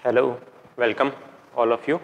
Hello, welcome all of you.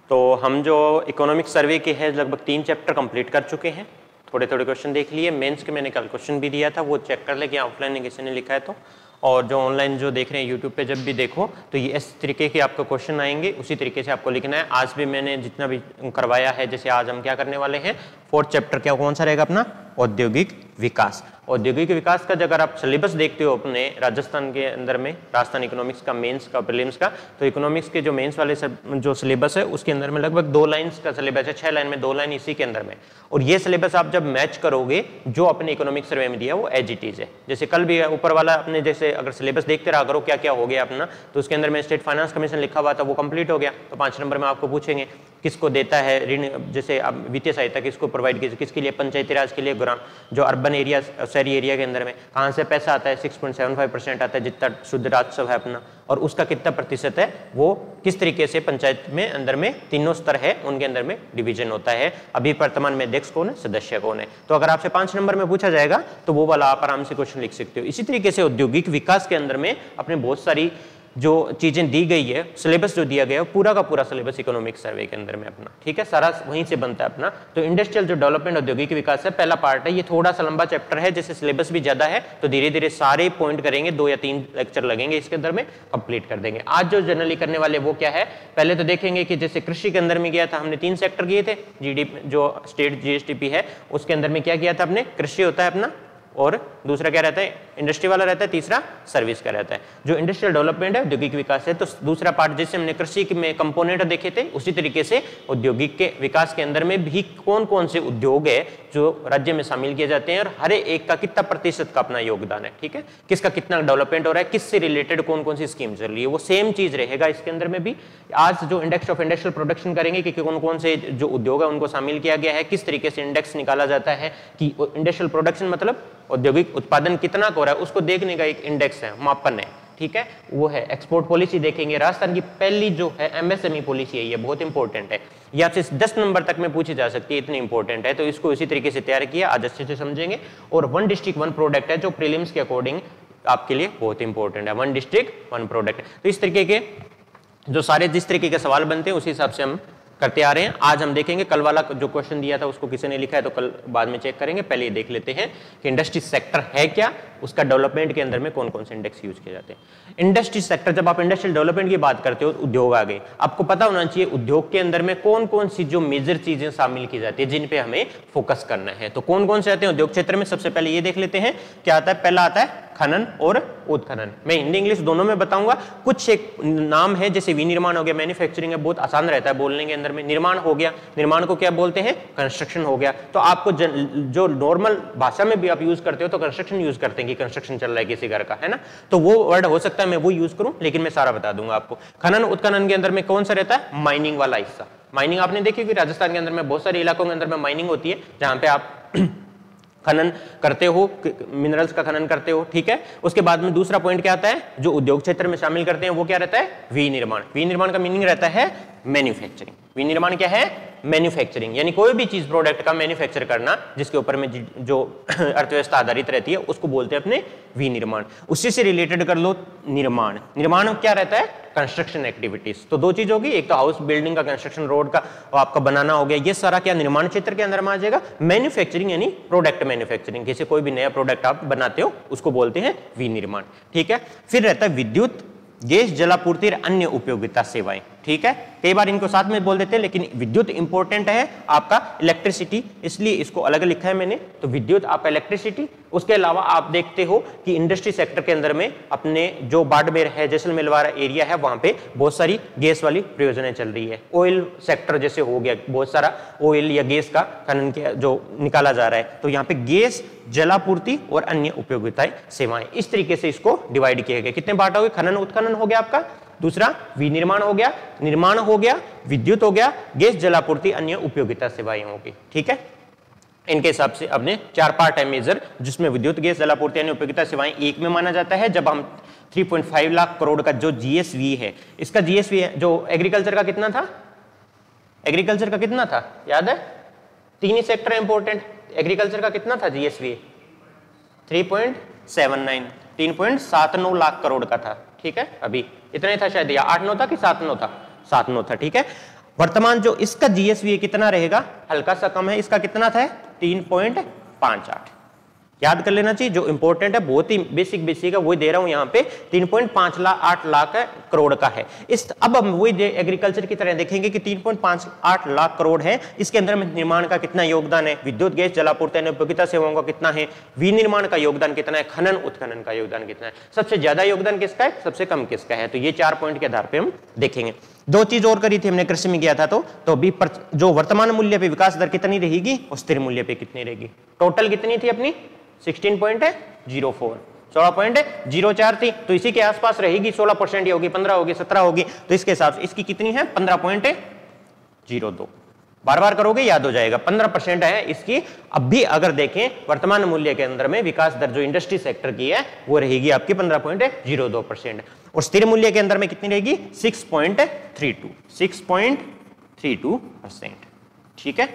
तो हम जो इकोनॉमिक सर्वे के हैं लगभग 3 चैप्टर कंप्लीट कर चुके हैं। थोड़े थोड़े क्वेश्चन देख लिए। मेंस के मैंने कल क्वेश्चन भी दिया था, वो चेक कर ले कि ऑफलाइन किसी ने लिखा है तो। और जो ऑनलाइन जो देख रहे हैं यूट्यूब पे जब भी देखो तो ये इस तरीके के आपको क्वेश्चन आएंगे, उसी तरीके से आपको लिखना है। आज भी मैंने जितना भी करवाया है, जैसे आज हम क्या करने वाले हैं, 4th चैप्टर क्या कौन सा रहेगा अपना, औद्योगिक विकास। औद्योगिक विकास का अगर आप सिलेबस देखते हो अपने राजस्थान के अंदर में, राजस्थान इकोनॉमिक्स का मेंस का प्रीलिम्स का, तो इकोनॉमिक्स के जो मेंस वाले जो सिलेबस है उसके अंदर में लगभग 2 लाइन्स का सिलेबस है, 6 लाइन में 2 लाइन इसी के अंदर में। और ये सिलेबस आप जब मैच करोगे जो अपने इकोनॉमिक सर्वे में दिया वो एज इट इज है। जैसे कल भी ऊपर वाला अपने जैसे अगर सिलेबस देखते रहा करो क्या क्या हो गया अपना, तो उसके अंदर में स्टेट फाइनेंस कमीशन लिखा हुआ था, वो कंप्लीट हो गया। तो 5 नंबर में आपको पूछेंगे किसको देता है ऋण, जैसे अब वित्तीय सहायता किसको प्रोवाइड की, किसके लिए, पंचायती राज के लिए, ग्राम जो अर्बन एरिया शहरी एरिया के अंदर में कहाँ से पैसा आता है, 6.75% आता है जितना शुद्ध राजस्व है अपना, और उसका कितना प्रतिशत है, वो किस तरीके से पंचायत में अंदर में तीनों स्तर है उनके अंदर में डिवीजन होता है। अभी वर्तमान में अध्यक्ष कौन है, सदस्य कौन है। तो अगर आपसे 5 नंबर में पूछा जाएगा तो वो वाला आप आराम से क्वेश्चन लिख सकते हो। इसी तरीके से औद्योगिक विकास के अंदर में अपने बहुत सारी जो चीजें दी गई है, सिलेबस जो दिया गया है पूरा का पूरा सिलेबस इकोनॉमिक सर्वे के अंदर में अपना, ठीक है, सारा वहीं से बनता है अपना। तो इंडस्ट्रियल जो डेवलपमेंट औद्योगिक विकास है पहला पार्ट है, ये थोड़ा सा लंबा चैप्टर है, जैसे सिलेबस भी ज्यादा है तो धीरे धीरे सारे पॉइंट करेंगे, 2 या 3 लेक्चर लगेंगे इसके अंदर में, कंप्लीट कर देंगे। आज जो जनरली करने वाले वो क्या है, पहले तो देखेंगे कि जैसे कृषि के अंदर में गया था हमने 3 सेक्टर किए थे, जीडीपी जो स्टेट जीएसडीपी है उसके अंदर में क्या किया था अपने, कृषि होता है अपना, और दूसरा क्या रहता है, इंडस्ट्री वाला रहता है, तीसरा सर्विस का रहता है। जो इंडस्ट्रियल डेवलपमेंट है औद्योगिक विकास है, तो दूसरा पार्ट जैसे हमने कृषि में कंपोनेंट देखे थे उसी तरीके से औद्योगिक के विकास के अंदर में भी कौन कौन से उद्योग है जो राज्य में शामिल किए जाते हैं और हर एक का कितना प्रतिशत का अपना योगदान है, ठीक है, किसका कितना डेवलपमेंट हो रहा है, किससे रिलेटेड कौन कौन सी स्कीम चल रही है, वो सेम चीज रहेगा इसके अंदर में भी। आज जो इंडेक्स ऑफ इंडस्ट्रियल प्रोडक्शन करेंगे कि कौन कौन से जो उद्योग है उनको शामिल किया गया है, किस तरीके से इंडेक्स निकाला जाता है कि इंडस्ट्रियल प्रोडक्शन मतलब औद्योगिक उत्पादन कितना हो रहा है उसको देखने का एक इंडेक्स है, मापन है, ठीक है, वो है। एक्सपोर्ट पॉलिसी देखेंगे, राजस्थान की पहली जो है एमएसएमई पॉलिसी है, ये बहुत इंपॉर्टेंट है, ये आपसे 10 नंबर तक में पूछी जा सकती है, इतनी इंपॉर्टेंट है। तो इसको इसी तरीके से तैयार किया, आज अच्छे से समझेंगे। और 1 डिस्ट्रिक्ट 1 प्रोडक्ट है जो प्रीलिम्स के अकॉर्डिंग आपके लिए बहुत इंपॉर्टेंट है, 1 डिस्ट्रिक्ट 1 प्रोडक्ट। तो इस तरीके के जो सारे जिस तरीके के सवाल बनते हैं उसी हिसाब से हम करते आ रहे हैं। आज हम देखेंगे, कल वाला जो क्वेश्चन दिया था उसको किसी ने लिखा है तो कल बाद में चेक करेंगे। पहले ये देख लेते हैं कि इंडस्ट्री सेक्टर है क्या, उसका डेवलपमेंट के अंदर में कौन कौन से इंडेक्स यूज किए जाते हैं। इंडस्ट्री सेक्टर, जब आप इंडस्ट्रियल डेवलपमेंट की बात करते हो उद्योग आ गए, आपको पता होना चाहिए उद्योग के अंदर में कौन कौन सी जो मेजर चीजें शामिल की जाती है जिन पे हमें फोकस करना है। तो कौन कौन से आते हैं उद्योग क्षेत्र में, सबसे पहले ये देख लेते हैं क्या आता है। पहला आता है खनन और उत्खनन। मैं हिंदी इंग्लिश दोनों में बताऊंगा। कुछ एक नाम है जैसे विनिर्माण हो गया, मैन्युफैक्चरिंग है, बहुत आसान रहता है बोलने के अंदर में। निर्माण हो गया, निर्माण को क्या बोलते हैं, कंस्ट्रक्शन हो गया। तो आपको जो नॉर्मल भाषा में भी आप यूज करते हो तो कंस्ट्रक्शन यूज करते हैं कि कंस्ट्रक्शन चल रहा है किसी घर का, है ना, तो वो वर्ड हो सकता है मैं वो यूज करूं, लेकिन मैं सारा बता दूंगा आपको। खनन उत्खनन के अंदर में कौन सा रहता है, माइनिंग वाला हिस्सा। माइनिंग आपने देखी कि राजस्थान के अंदर में बहुत सारे इलाकों के अंदर में माइनिंग होती है जहां पे आप खनन करते हो, मिनरल्स का खनन करते हो, ठीक है। उसके बाद में दूसरा पॉइंट क्या आता है, जो उद्योग क्षेत्र में शामिल करते हैं वो क्या रहता है, विनिर्माण। विनिर्माण का मीनिंग रहता है मैन्युफैक्चरिंग। विनिर्माण क्या है, मैन्युफैक्चरिंग, यानी कोई भी चीज प्रोडक्ट का मैन्युफैक्चर करना जिसके ऊपर में जो अर्थव्यवस्था आधारित रहती है उसको बोलते हैं अपने विनिर्माण। उसी से रिलेटेड कर लो निर्माण। निर्माण क्या रहता है, कंस्ट्रक्शन एक्टिविटीज। तो 2 चीज होगी, एक तो हाउस बिल्डिंग का कंस्ट्रक्शन, रोड का आपका बनाना हो गया, ये सारा क्या निर्माण क्षेत्र के अंदर में आ जाएगा। मैन्युफैक्चरिंग यानी प्रोडक्ट मैन्युफैक्चरिंग, जैसे कोई भी नया प्रोडक्ट आप बनाते हो उसको बोलते हैं विनिर्माण, ठीक है। फिर रहता है विद्युत, गैस जलापूर्ति और अन्य उपयोगिता सेवाएं, ठीक है। कई बार इनको साथ में बोल देते हैं, लेकिन विद्युत इंपॉर्टेंट है आपका, इलेक्ट्रिसिटी, इसलिए इसको अलग लिखा है मैंने। तो विद्युत आपका इलेक्ट्रिसिटी। उसके अलावा आप देखते हो कि इंडस्ट्री सेक्टर के अंदर में अपने जो बाड़मेर है, जैसलमेर वाला एरिया है, वहां पे बहुत सारी गैस वाली प्रयोजनें चल रही है। ऑयल सेक्टर जैसे हो गया, बहुत सारा ऑयल या गैस का खनन जो निकाला जा रहा है, तो यहाँ पे गैस जलापूर्ति और अन्य उपयोगिताएं सेवाएं, इस तरीके से इसको डिवाइड किया गया। कितने पार्ट हो गए, खनन उत्खनन हो गया आपका, दूसरा विनिर्माण हो गया, निर्माण हो गया, विद्युत हो गया, गैस जलापूर्ति अन्य उपयोगिता सेवाएं होगी, ठीक है। इनके हिसाब से अपने 4 पार्ट है मेजर, जिसमें विद्युत, गैस जलापूर्ति अन्य उपयोगिता सेवाएं एक में माना जाता है। जब हम 3.5 लाख करोड़ का जो जीएसवी है, इसका जीएसवी है जो एग्रीकल्चर का कितना था, एग्रीकल्चर का कितना था याद है, 3 ही सेक्टर इंपॉर्टेंट। एग्रीकल्चर का कितना था जीएसवी, 3.79 3.79 लाख करोड़ का था, ठीक है, अभी इतना ही था शायद, या 8-9 था कि 7-9 था, 7-9 था, ठीक है। वर्तमान जो इसका जीएसवी कितना रहेगा, हल्का सा कम है, इसका कितना था 3.58। याद कर लेना चाहिए, जो इंपॉर्टेंट है, बहुत ही बेसिक है, वही दे रहा हूं यहां पे, 3.58 लाख करोड़ का है। इस अब हम वही एग्रीकल्चर की तरह देखेंगे कि 3.58 लाख करोड़ है, इसके अंदर में निर्माण का कितना योगदान है, विद्युत गैस जलापूर्ति और उपयोगिता सेवाओं का कितना है, विनिर्माण का योगदान कितना है, खनन उत्खनन का योगदान कितना है, सबसे ज्यादा योगदान किसका है, सबसे कम किसका है। तो ये 4 पॉइंट के आधार पर हम देखेंगे। 2 चीज और करी थी हमने, कृषि में गया था तो अभी जो वर्तमान मूल्य पे विकास दर कितनी रहेगी और स्थिर मूल्य पे कितनी रहेगी। टोटल कितनी थी अपनी 16.04, 16.04 थी, तो इसी के आसपास रहेगी, 16% होगी, 15 होगी, 17 होगी, तो इसके हिसाब से इसकी कितनी है 15.02। बार बार करोगे याद हो जाएगा, 15% है इसकी। अब भी अगर देखें वर्तमान मूल्य के अंदर में विकास दर जो इंडस्ट्री सेक्टर की है वो रहेगी आपकी 15.02%, और स्थिर मूल्य के अंदर में कितनी रहेगी 6.32%। ठीक है,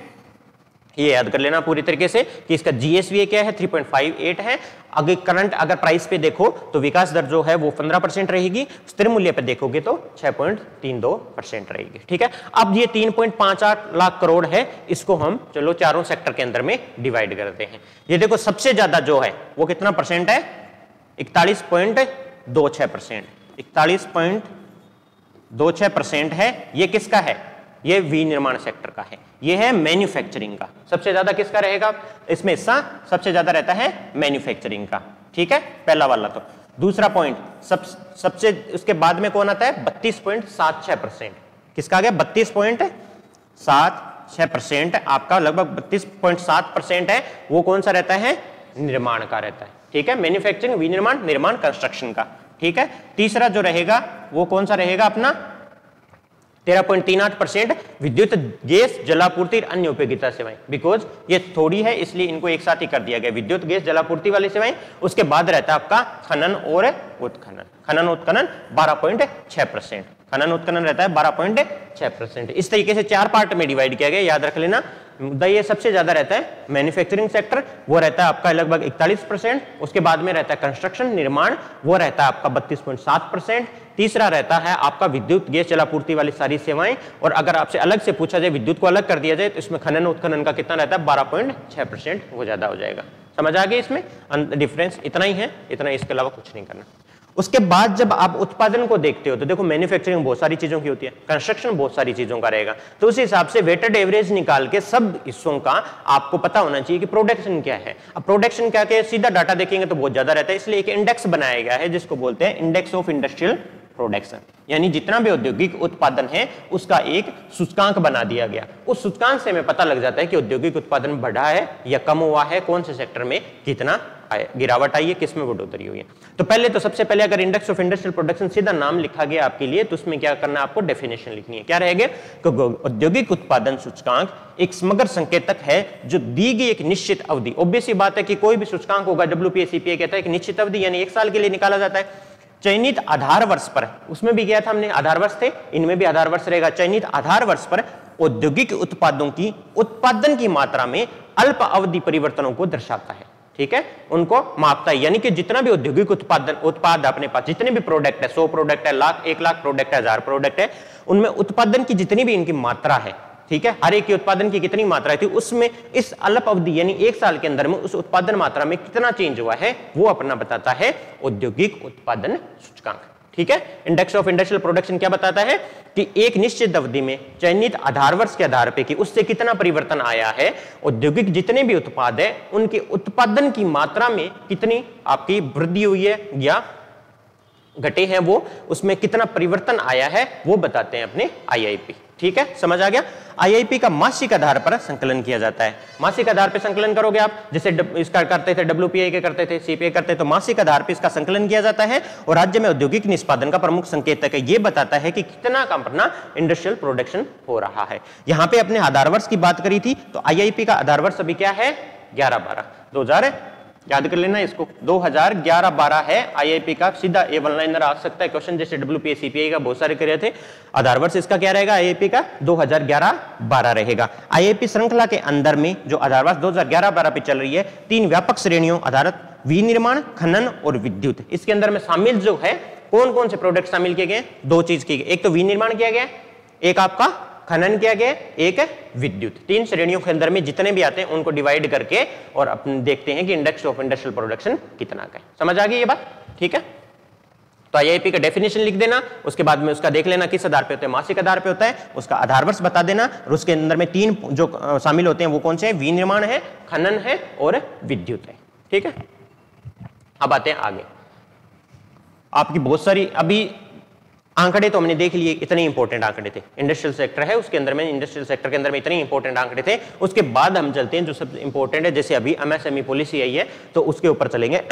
ये याद कर लेना पूरी तरीके से कि इसका जीएसवी क्या है 3.58 है। अगर करंट अगर प्राइस पे देखो तो विकास दर जो है वो 15% रहेगी, स्थिर मूल्य पे देखोगे तो 6.32% रहेगी। ठीक है, अब ये 3.58 लाख करोड़ है, इसको हम चलो चारों सेक्टर के अंदर में डिवाइड करते हैं। ये देखो सबसे ज्यादा जो है वो कितना परसेंट है 41.26%, 41.26% है। ये किसका है, ये विनिर्माण सेक्टर का है, ये है मैन्युफैक्चरिंग का। सबसे ज्यादा किसका रहेगा इसमें हिस्सा, सबसे ज्यादा रहता है मैन्युफैक्चरिंग का। ठीक है, पहला वाला। तो दूसरा पॉइंट सबसे उसके बाद में कौन आता है 32.76%, किसका आ गया 32.76% आपका, लगभग 32.7% है, वो कौन सा रहता है निर्माण का रहता है। ठीक है, मैन्युफैक्चरिंग, विनिर्माण, निर्माण, कंस्ट्रक्शन का। ठीक है, तीसरा जो रहेगा वो कौन सा रहेगा अपना 13.38% विद्युत गैस जलापूर्ति और अन्य उपयोगिता सेवाएं। बिकॉज ये थोड़ी है इसलिए इनको एक साथ ही कर दिया गया, विद्युत गैस जलापूर्ति वाली सेवाएं। उसके बाद रहता है आपका खनन और उत्खनन, खनन उत्खनन 12.6%, खनन उत्खनन रहता है 12.6%। इस तरीके से 4 पार्ट में डिवाइड किया गया, याद रख लेना। ये सबसे ज्यादा रहता है मैन्युफैक्चरिंग सेक्टर, वो रहता है आपका लगभग 41%। उसके बाद में रहता है कंस्ट्रक्शन, निर्माण, वो रहता है आपका 32.7%। तीसरा रहता है आपका विद्युत गैस जलापूर्ति वाली सारी सेवाएं, और अगर आपसे अलग से पूछा जाए विद्युत को अलग कर दिया जाए तो इसमें खनन उत्खनन का कितना रहता है 12.6%, वो ज्यादा हो जाएगा। समझ आ गया, इसमें डिफरेंस इतना ही है, इतना, इसके अलावा कुछ नहीं करना। उसके बाद जब आप उत्पादन को देखते हो तो देखो मैन्युफैक्चरिंग बहुत सारी चीजों की होती है, कंस्ट्रक्शन बहुत सारी चीजों का रहेगा, तो उस हिसाब से वेटेड एवरेज निकाल के सब हिस्सों का आपको पता होना चाहिए कि प्रोडक्शन क्या है। अब प्रोडक्शन क्या है, सीधा डाटा देखेंगे तो बहुत ज्यादा रहता है, इसलिए एक इंडेक्स बनाया गया है जिसको बोलते हैं इंडेक्स ऑफ इंडस्ट्रियल प्रोडक्शन, यानी जितना भी औद्योगिक उत्पादन है उसका एक सूचकांक बना दिया गया। उस सूचकांक से हमें पता लग जाता है कि औद्योगिक उत्पादन बढ़ा है या कम हुआ है, कौन से सेक्टर में कितना गिरावट आई है, किसमें बढ़ोतरी हुई है। तो पहले तो सबसे पहले अगर इंडेक्स ऑफ इंडस्ट्रियल प्रोडक्शन सीधा नाम लिखा गया आपके लिए तो उसमें क्या करना है आपको डेफिनेशन लिखनी है। क्या रहेगा, औद्योगिक उत्पादन सूचकांक एक समग्र संकेतक है जो दी गई एक निश्चित अवधि, ऑब्वियस बात है कि कोई भी सूचकांक होगा WPI CPI कहता है कि निश्चित अवधि यानी 1 साल के लिए निकाला जाता है, चयनित आधार वर्ष पर, उसमें भी गया था हमने आधार वर्ष थे, इनमें भी आधार वर्ष रहेगा, चयनित आधार वर्ष पर औद्योगिक उत्पादों की उत्पादन की मात्रा में अल्प अवधि परिवर्तनों को दर्शाता है। ठीक है, उनको मापता है, यानी कि जितना भी औद्योगिक उत्पाद अपने पास जितने भी प्रोडक्ट है, 100 प्रोडक्ट है, 1 लाख प्रोडक्ट है, 1000 प्रोडक्ट है, उनमें उत्पादन की जितनी भी इनकी मात्रा है, ठीक है, हर एक के उत्पादन की कितनी मात्रा थी, उसमें इस अल्प अवधि यानी 1 साल के अंदर में उस उत्पादन मात्रा में कितना चेंज हुआ है वो अपना बताता है औद्योगिक उत्पादन सूचकांक। ठीक है, इंडेक्स ऑफ इंडस्ट्रियल प्रोडक्शन क्या बताता है कि एक निश्चित अवधि में चयनित आधार वर्ष के आधार पर कि उससे कितना परिवर्तन आया है, औद्योगिक जितने भी उत्पाद है उनके उत्पादन की मात्रा में कितनी आपकी वृद्धि हुई है या घटे हैं, वो उसमें कितना परिवर्तन आया है वो बताते हैं अपने IIP। ठीक है, समझ आ गया। IIP का मासिक आधार पर संकलन किया जाता है, मासिक आधार पर संकलन करोगे आप, जैसे इसका करते थे WPI के करते थे, CPI करते तो मासिक आधार पर इसका संकलन किया जाता है, और राज्य में औद्योगिक निष्पादन का प्रमुख संकेतक है, ये बताता है कि कितना का अपना इंडस्ट्रियल प्रोडक्शन हो रहा है। यहाँ पे अपने आधार वर्ष की बात करी थी तो IIP का आधार वर्ष अभी क्या है 11-12 2000, याद कर लेना इसको, 2011-12 है IIP का। सीधा ये वन लाइनर आ सकता है क्वेश्चन, जैसे WPI CPI का बहुत सारे करे थे। आधार वर्ष इसका क्या रहेगा IIP का 2011-12 रहेगा। IIP श्रृंखला के अंदर में जो आधार वर्ष 2011-12 पे चल रही है, 3 व्यापक श्रेणियों आधारित विनिर्माण, खनन और विद्युत। इसके अंदर में शामिल जो है कौन कौन से प्रोडक्ट शामिल किए गए? दो चीज की गई, एक तो विनिर्माण किया गया, एक आपका खनन किया गया, एक है विद्युत। तीन श्रेणियों के अंदर में जितने भी आते हैं उनको डिवाइड करके और अपन देखते हैं कि इंडेक्स ऑफ इंडस्ट्रियल प्रोडक्शन कितना का है। समझ आ गई ये बात? ठीक है, तो आईआईपी का डेफिनेशन लिख देना, उसके बाद में उसका देख लेना किस आधार पे होता है, मासिक आधार पे होता है, उसका आधार वर्ष बता देना, और उसके अंदर में तीन जो शामिल होते हैं वो कौन से हैं? विनिर्माण है, खनन है और विद्युत है। ठीक है, अब आते हैं आगे। आपकी बहुत सारी अभी आंकड़े तो हमने देख लिए, इतने इंपॉर्टेंट आंकड़े थे। इंडस्ट्रियल सेक्टर है, उसके अंदर में इंडस्ट्रियल सेक्टर के अंदर में इतने इंपॉर्टेंट आंकड़े थे। उसके बाद हम चलते हैं जो सबसे इंपॉर्टेंट है, जैसे अभी एमएसएमई पॉलिसी आई है तो उसके ऊपर चलेंगे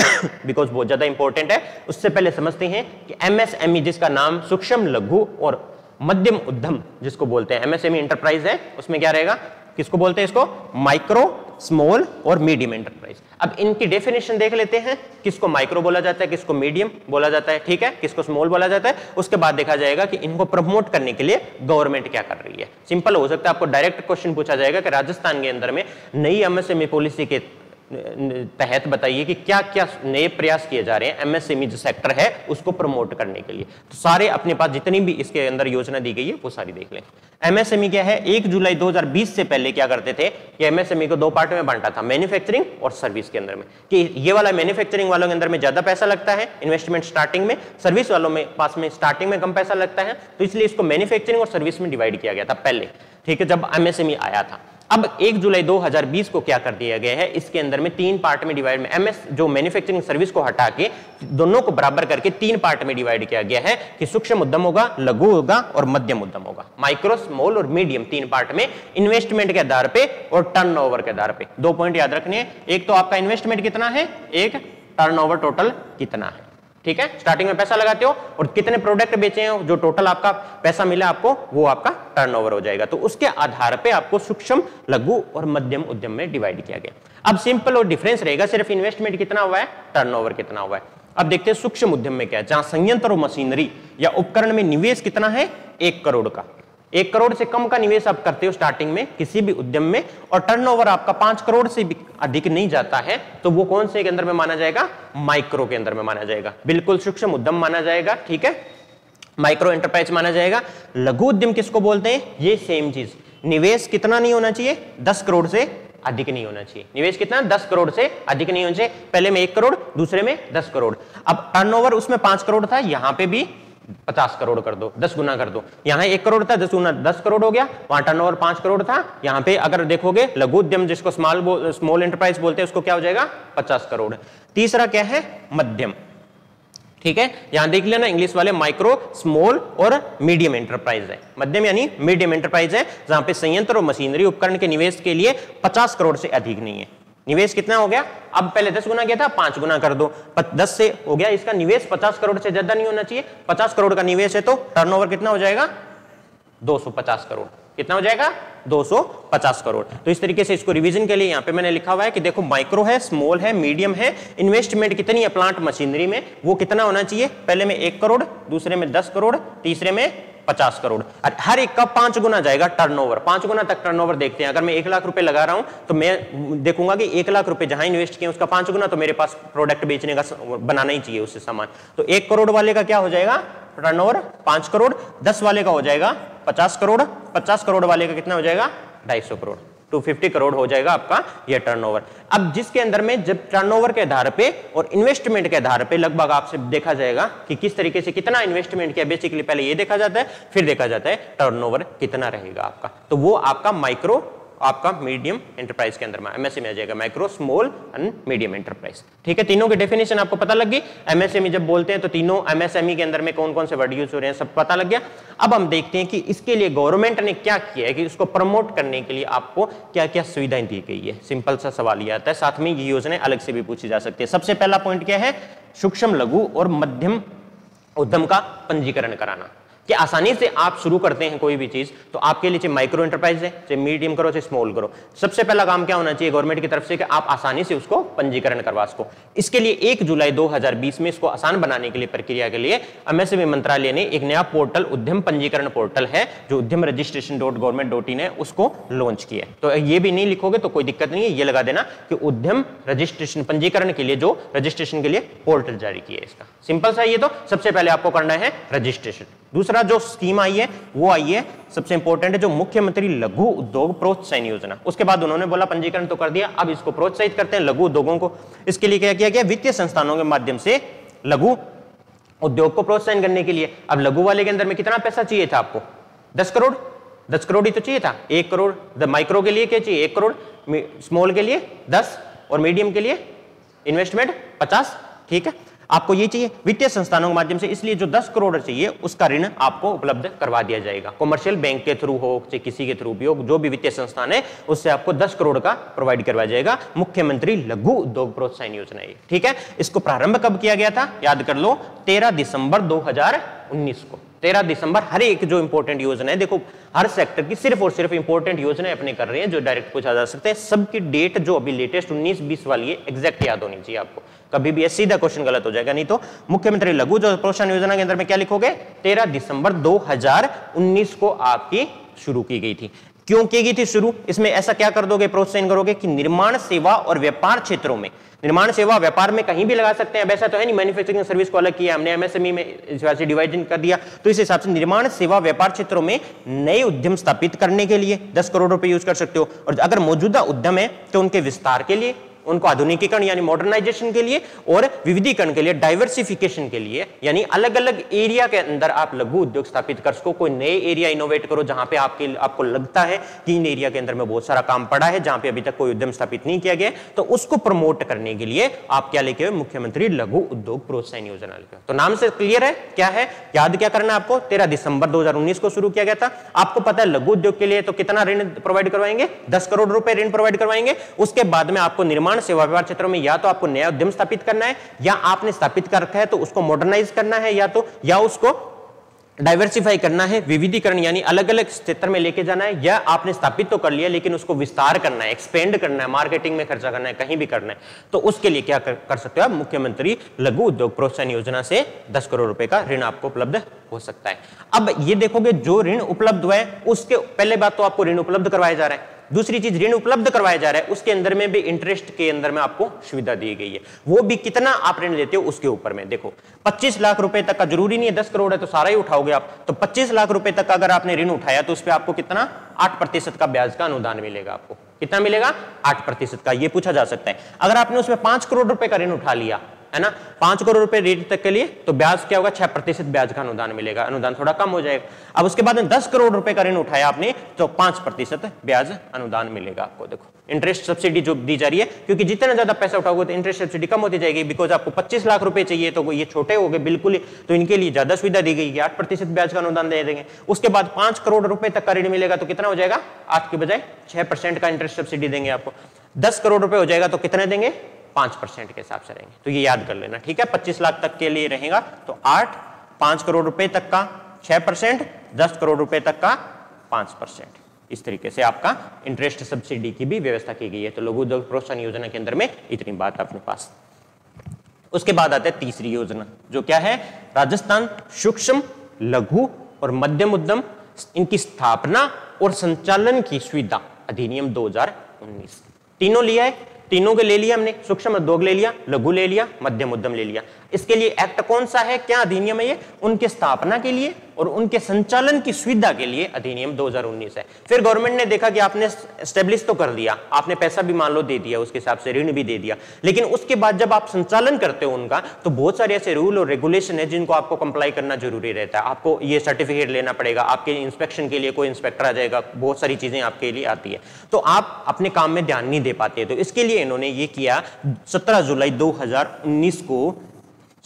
बिकॉज बहुत ज्यादा इंपॉर्टेंट है। उससे पहले समझते हैं कि एमएसएमई, जिसका नाम सूक्ष्म लघु और मध्यम उद्यम जिसको बोलते हैं, एमएसएमई एंटरप्राइज है, उसमें क्या रहेगा, किसको बोलते हैं? इसको माइक्रो, स्मॉल और मीडियम एंटरप्राइज। अब इनकी डेफिनेशन देख लेते हैं, किसको माइक्रो बोला जाता है, किसको मीडियम बोला जाता है, ठीक है, किसको स्मॉल बोला जाता है। उसके बाद देखा जाएगा कि इनको प्रमोट करने के लिए गवर्नमेंट क्या कर रही है। सिंपल हो सकता है, आपको डायरेक्ट क्वेश्चन पूछा जाएगा कि राजस्थान के अंदर में नई एमएसएमई पॉलिसी के तहत बताइए कि क्या क्या नए प्रयास किए जा रहे हैं एमएसएमई जो सेक्टर है उसको प्रमोट करने के लिए। तो सारे अपने पास जितनी भी इसके अंदर योजना दी गई है वो सारी देख लें। एमएसएमई क्या है? 1 जुलाई 2020 से पहले क्या करते थे कि एमएसएमई को दो पार्ट में बांटा था, मैन्युफैक्चरिंग और सर्विस के अंदर में, कि ये वाला मैन्युफैक्चरिंग वालों के अंदर में ज्यादा पैसा लगता है इन्वेस्टमेंट स्टार्टिंग में, सर्विस वालों में पास में स्टार्टिंग में कम पैसा लगता है, तो इसलिए इसको मैन्युफैक्चरिंग और सर्विस में डिवाइड किया गया था पहले, ठीक है, जब एमएसएमई आया था। अब 1 जुलाई 2020 को क्या कर दिया गया है, इसके अंदर में तीन पार्ट में डिवाइड में एमएस जो मैन्युफैक्चरिंग सर्विस को हटा के दोनों को बराबर करके तीन पार्ट में डिवाइड किया गया है कि सूक्ष्म उद्यम होगा, लघु होगा और मध्यम उद्यम होगा। माइक्रो, स्मॉल और मीडियम तीन पार्ट में इन्वेस्टमेंट के आधार पे और टर्नओवर के आधार पे। दो पॉइंट याद रखने हैं, एक तो आपका इन्वेस्टमेंट कितना है, एक टर्नओवर टोटल कितना है। ठीक है, स्टार्टिंग में पैसा लगाते हो और कितने प्रोडक्ट बेचे हैं, जो टोटल आपका पैसा मिला आपको वो आपका टर्नओवर हो जाएगा। तो उसके आधार पे आपको सूक्ष्म, लघु और मध्यम उद्यम में डिवाइड किया गया। अब सिंपल और डिफरेंस रहेगा सिर्फ इन्वेस्टमेंट कितना हुआ है, टर्नओवर कितना हुआ है। अब देखते हैं सूक्ष्म उद्यम में क्या है, जहां संयंत्र और मशीनरी या उपकरण में निवेश कितना है, 1 करोड़ का। 1 करोड़ से कम का निवेश आप करते हो स्टार्टिंग में किसी भी उद्यम में, और टर्नओवर आपका 5 करोड़ से भी अधिक नहीं जाता है, तो वो कौन से के अंदर में माना जाएगा, माइक्रो के अंदर में माना जाएगा। बिल्कुल सूक्ष्म उद्यम माना जाएगा, ठीक है, माइक्रो एंटरप्राइज माना जाएगा। लघु उद्यम किसको बोलते हैं, ये सेम चीज, निवेश कितना नहीं होना चाहिए, 10 करोड़ से अधिक नहीं होना चाहिए। निवेश कितना, 10 करोड़ से अधिक नहीं होना चाहिए। पहले में 1 करोड़, दूसरे में 10 करोड़। अब टर्नओवर उसमें 5 करोड़ था, यहां पे भी 50 करोड़ कर दो, 10 गुना कर दो। यहां 1 करोड़ था, 10 गुना 10 करोड़ हो गया। वहां टर्नओवर 5 करोड़ था, यहां पे अगर देखोगे लघु उद्यम जिसको स्मॉल एंटरप्राइज बोलते हैं उसको क्या हो जाएगा, 50 करोड़। तीसरा क्या है, मध्यम, ठीक है, यहां देख लेना इंग्लिश वाले, माइक्रो, स्मॉल और मीडियम एंटरप्राइज है। मध्यम यानी मीडियम एंटरप्राइज है जहां पे संयंत्र और मशीनरी उपकरण के निवेश के लिए 50 करोड़ से अधिक नहीं है। निवेश कितना हो गया, अब पहले 10 गुना किया था, 5 गुना कर दो, 10 से हो गया इसका निवेश 50 करोड़ से ज्यादा नहीं होना चाहिए। 50 करोड़ का निवेश है तो टर्नओवर कितना हो जाएगा, 250 करोड़। कितना हो जाएगा, 250 करोड़। तो इस तरीके से इसको रिवीजन के लिए यहां पे मैंने लिखा हुआ है कि देखो माइक्रो है, स्मॉल है, मीडियम है, इन्वेस्टमेंट कितनी है प्लांट मशीनरी में, वो कितना होना चाहिए, पहले में 1 करोड़, दूसरे में 10 करोड़, तीसरे में 50 करोड़। हर एक का 5 गुना जाएगा टर्नओवर, 5 गुना तक टर्नओवर देखते हैं। अगर मैं 1 लाख रुपए लगा रहा हूं तो मैं देखूंगा कि 1 लाख रुपए जहां इन्वेस्ट किए उसका 5 गुना तो मेरे पास प्रोडक्ट बेचने का बनाना ही चाहिए उससे सामान। तो 1 करोड़ वाले का क्या हो जाएगा टर्नओवर, 5 करोड़, 10 वाले का हो जाएगा 50 करोड़, 50 करोड़ वाले का कितना हो जाएगा, 250 करोड़, 250 करोड़ हो जाएगा आपका यह टर्नओवर। अब जिसके अंदर में जब टर्नओवर के आधार पे और इन्वेस्टमेंट के आधार पे लगभग आपसे देखा जाएगा कि किस तरीके से कितना इन्वेस्टमेंट किया, बेसिकली पहले ये देखा जाता है, फिर देखा जाता है टर्नओवर कितना रहेगा आपका। तो वो आपका माइक्रो, आपका मीडियम एंटरप्राइज के अंदर में एमएसएमई आ जाएगा, micro, small and medium enterprise. ठीक है, तीनों की डेफिनेशन आपको पता लग गई। एमएसएमई जब बोलते हैं तो तीनों एमएसएमई के अंदर में कौन कौन से वर्ड यूज हो रहे हैं सब पता लग गया। अब हम देखते हैं कि इसके लिए गवर्नमेंट ने क्या किया है कि इसको प्रमोट करने के लिए आपको क्या क्या सुविधाएं दी गई है। सिंपल सा सवाल ये आता है, साथ में ये योजना अलग से भी पूछी जा सकती है। सबसे पहला पॉइंट क्या है, सूक्ष्म, लघु और मध्यम उद्यम का पंजीकरण कराना। कि आसानी से आप शुरू करते हैं कोई भी चीज तो आपके लिए चाहे माइक्रो एंटरप्राइज है, चाहे मीडियम करो, चाहे स्मॉल करो, सबसे पहला काम क्या होना चाहिए गवर्नमेंट की तरफ से कि आप आसानी से उसको पंजीकरण करवा सको। इसके लिए 1 जुलाई 2020 में इसको आसान बनाने के लिए, प्रक्रिया के लिए एमएसएमई मंत्रालय ने एक नया पोर्टल, उद्यम पंजीकरण पोर्टल है जो उद्यम registration.government.in है, उसको लॉन्च किया है। तो ये भी नहीं लिखोगे तो कोई दिक्कत नहीं है, ये लगा देना कि उद्यम रजिस्ट्रेशन पंजीकरण के लिए जो रजिस्ट्रेशन के लिए पोर्टल जारी किया है। इसका सिंपल सा, ये तो सबसे पहले आपको करना है रजिस्ट्रेशन। दूसरा जो स्कीम आई है वो आई है, सबसे इंपॉर्टेंट है, जो मुख्यमंत्री लघु उद्योग प्रोत्साहन योजना। उसके बाद उन्होंने बोला पंजीकरण तो कर दिया, अब इसको प्रोत्साहित करते हैं लघु उद्योगों को। इसके लिए क्या किया गया, वित्तीय संस्थानों के माध्यम से लघु उद्योग को प्रोत्साहन करने के लिए। अब लघु वाले के अंदर में कितना पैसा चाहिए था आपको, 10 करोड़, 10 करोड़ ही तो चाहिए था, 1 करोड़। माइक्रो के लिए क्या चाहिए, 1 करोड़, स्मॉल के लिए 10 और मीडियम के लिए इन्वेस्टमेंट 50। ठीक है, आपको ये चाहिए वित्तीय संस्थानों के माध्यम से, इसलिए जो 10 करोड़ चाहिए उसका ऋण आपको उपलब्ध करवा दिया जाएगा। कमर्शियल बैंक के थ्रू हो चाहे किसी के थ्रू भी हो, जो भी वित्तीय संस्थान है उससे आपको 10 करोड़ का प्रोवाइड करवाया जाएगा। मुख्यमंत्री लघु उद्योग प्रोत्साहन योजना है। ठीक है, इसको प्रारंभ कब किया गया था, याद कर लो, 13 दिसंबर 2019 को। 13 दिसंबर। हर एक जो इंपॉर्टेंट योजना है, देखो हर सेक्टर की सिर्फ और सिर्फ इंपॉर्टेंट योजनाएं अपने कर रहे हैं जो डायरेक्ट पूछा जा सकते हैं। सबकी डेट जो अभी लेटेस्ट 19-20 वाली है एग्जैक्ट याद होनी चाहिए आपको, कभी भी सीधा क्वेश्चन गलत हो जाएगा। नहीं तो मुख्यमंत्री लघु जो प्रोत्साहन योजना के अंदर में क्या लिखोगे, 13 दिसंबर 2019 को आपकी शुरू की गई थी। क्यों की गई थी शुरू, इसमें ऐसा क्या कर दोगे, प्रोत्साहन करोगे कि निर्माण सेवा और व्यापार क्षेत्रों में, निर्माण सेवा व्यापार में कहीं भी लगा सकते हैं, वैसा तो है नहीं, मैन्युफैक्चरिंग सर्विस को अलग किया हमने, एमएसएमई में इस वजह से डिवाइड कर दिया। तो इस हिसाब से निर्माण सेवा व्यापार क्षेत्रों में नए उद्यम स्थापित करने के लिए 10 करोड़ रुपए यूज कर सकते हो, और अगर मौजूदा उद्यम है तो उनके विस्तार के लिए, उनको आधुनिकीकरण यानी मॉडर्नाइजेशन के लिए, और विविधीकरण के लिए, डाइवर्सिफिकेशन के लिए, यानी अलग अलग एरिया के अंदर आप लघु उद्योग स्थापित कर सको। कोई नए एरिया इनोवेट करो जहां पे आपको लगता है कि इन एरिया के अंदर में बहुत सारा काम पड़ा है, जहां पे अभी तक कोई उद्यम स्थापित नहीं किया गया, तो उसको प्रमोट करने के लिए आप क्या लेके, मुख्यमंत्री लघु उद्योग प्रोत्साहन योजना लेके। तो नाम से क्लियर है क्या है, याद क्या करना है आपको, 13 दिसंबर 2019 को शुरू किया गया था। आपको पता है लघु उद्योग के लिए तो कितना ऋण प्रोवाइड करवाएंगे, 10 करोड़ रुपए ऋण प्रोवाइड करवाएंगे। उसके बाद में आपको निर्माण सेवा व्यापार क्षेत्रों में या तो आपको नया उद्यम स्थापित करना है, या आपने स्थापित कर रखा है तो उसको मॉडर्नाइज करना है, या उसको डाइवर्सिफाई करना है, विविधीकरण यानी अलग अलग क्षेत्र में लेके जाना है, या आपने स्थापित तो कर लिया लेकिन उसको विस्तार करना है, एक्सपेंड करना है, मार्केटिंग में खर्चा करना है, कहीं भी करना है, तो उसके लिए क्या कर सकते हो आप, मुख्यमंत्री लघु उद्योग प्रोत्साहन योजना से 10 करोड़ रुपए का ऋण आपको उपलब्ध हो सकता है। अब ये देखोगे जो ऋण उपलब्ध हुआ है उसके पहले बात तो आपको ऋण उपलब्ध करवाया जा रहा है, दूसरी चीज ऋण उपलब्ध करवाया जा रहा है उसके अंदर में भी इंटरेस्ट के अंदर में आपको सुविधा दी गई है। वो भी कितना आप ऋण देते हो उसके ऊपर में, देखो 25 लाख रुपए तक का, जरूरी नहीं है 10 करोड़ है तो सारा ही उठाओगे आप, तो 25 लाख रुपए तक का अगर आपने ऋण उठाया तो उस पर आपको कितना 8% का ब्याज का अनुदान मिलेगा। आपको कितना मिलेगा, 8% का। ये पूछा जा सकता है अगर आपने उसमें 5 करोड़ रुपए का ऋण उठा लिया है ना, 5 करोड़ रुपए ऋण तक के लिए, तो ब्याज क्या होगा, 6% ब्याज का अनुदान मिलेगा, अनुदान थोड़ा कम हो जाएगा। अब उसके बाद में 10 करोड़ रुपए का ऋण उठाया आपने तो 5% ब्याज अनुदान मिलेगा आपको। देखो इंटरेस्ट सब्सिडी जो दी जा रही है, क्योंकि जितना ज्यादा पैसा उठाओगे तो इंटरेस्ट सब्सिडी कम होती जाएगी, बिकॉज आपको 25 लाख रुपए चाहिए तो ये छोटे हो गए बिल्कुल ही, तो इनके लिए ज्यादा सुविधा दी गई, 8% ब्याज का अनुदान दे देंगे। उसके बाद 5 करोड़ रुपए तक का ऋण मिलेगा तो कितना हो जाएगा, 8 के बजाय 6% का इंटरेस्ट सब्सिडी देंगे आपको। 10 करोड़ रुपए हो जाएगा तो कितने देंगे, 5% के हिसाब से रहेंगे। तो ये याद कर लेना, ठीक है। 25 लाख तक के लिए रहेगा तो 8, 5 करोड़ रुपए तक का 6%, 10 करोड़ रुपए तक का 5%। इस तरीके से आपका इंटरेस्ट सब्सिडी की भी व्यवस्था की गई है। तो लघु उद्योग प्रोत्साहन योजना के अंदर में इतनी बात अपने पास। उसके बाद आता है तीसरी योजना, जो क्या है, राजस्थान सूक्ष्म लघु और मध्यम उद्यम, इनकी स्थापना और संचालन की सुविधा अधिनियम 2019। तीनों लिया है, तीनों के ले लिया हमने, सूक्ष्म उद्योग ले लिया, लघु ले लिया, मध्यम उद्यम ले लिया। इसके लिए एक्ट कौन सा है, क्या अधिनियम है ये, उनके स्थापना के लिए और उनके संचालन की सुविधा के लिए अधिनियम 2019 है। फिर गवर्नमेंट ने देखा कि आपने एस्टेब्लिश तो कर दिया, आपने पैसा भी मान लो दे दिया, उसके हिसाब से ऋण भी दे दिया, लेकिन उसके बाद जब आप संचालन करते हो उनका, तो बहुत सारे ऐसे रूल और रेगुलेशन है जिनको आपको कंप्लाई करना जरूरी रहता है। आपको ये सर्टिफिकेट लेना पड़ेगा, आपके इंस्पेक्शन के लिए कोई इंस्पेक्टर आ जाएगा, बहुत सारी चीजें आपके लिए आती है, तो आप अपने काम में ध्यान नहीं दे पाते। तो इसके लिए इन्होंने ये किया, 17 जुलाई 2019 को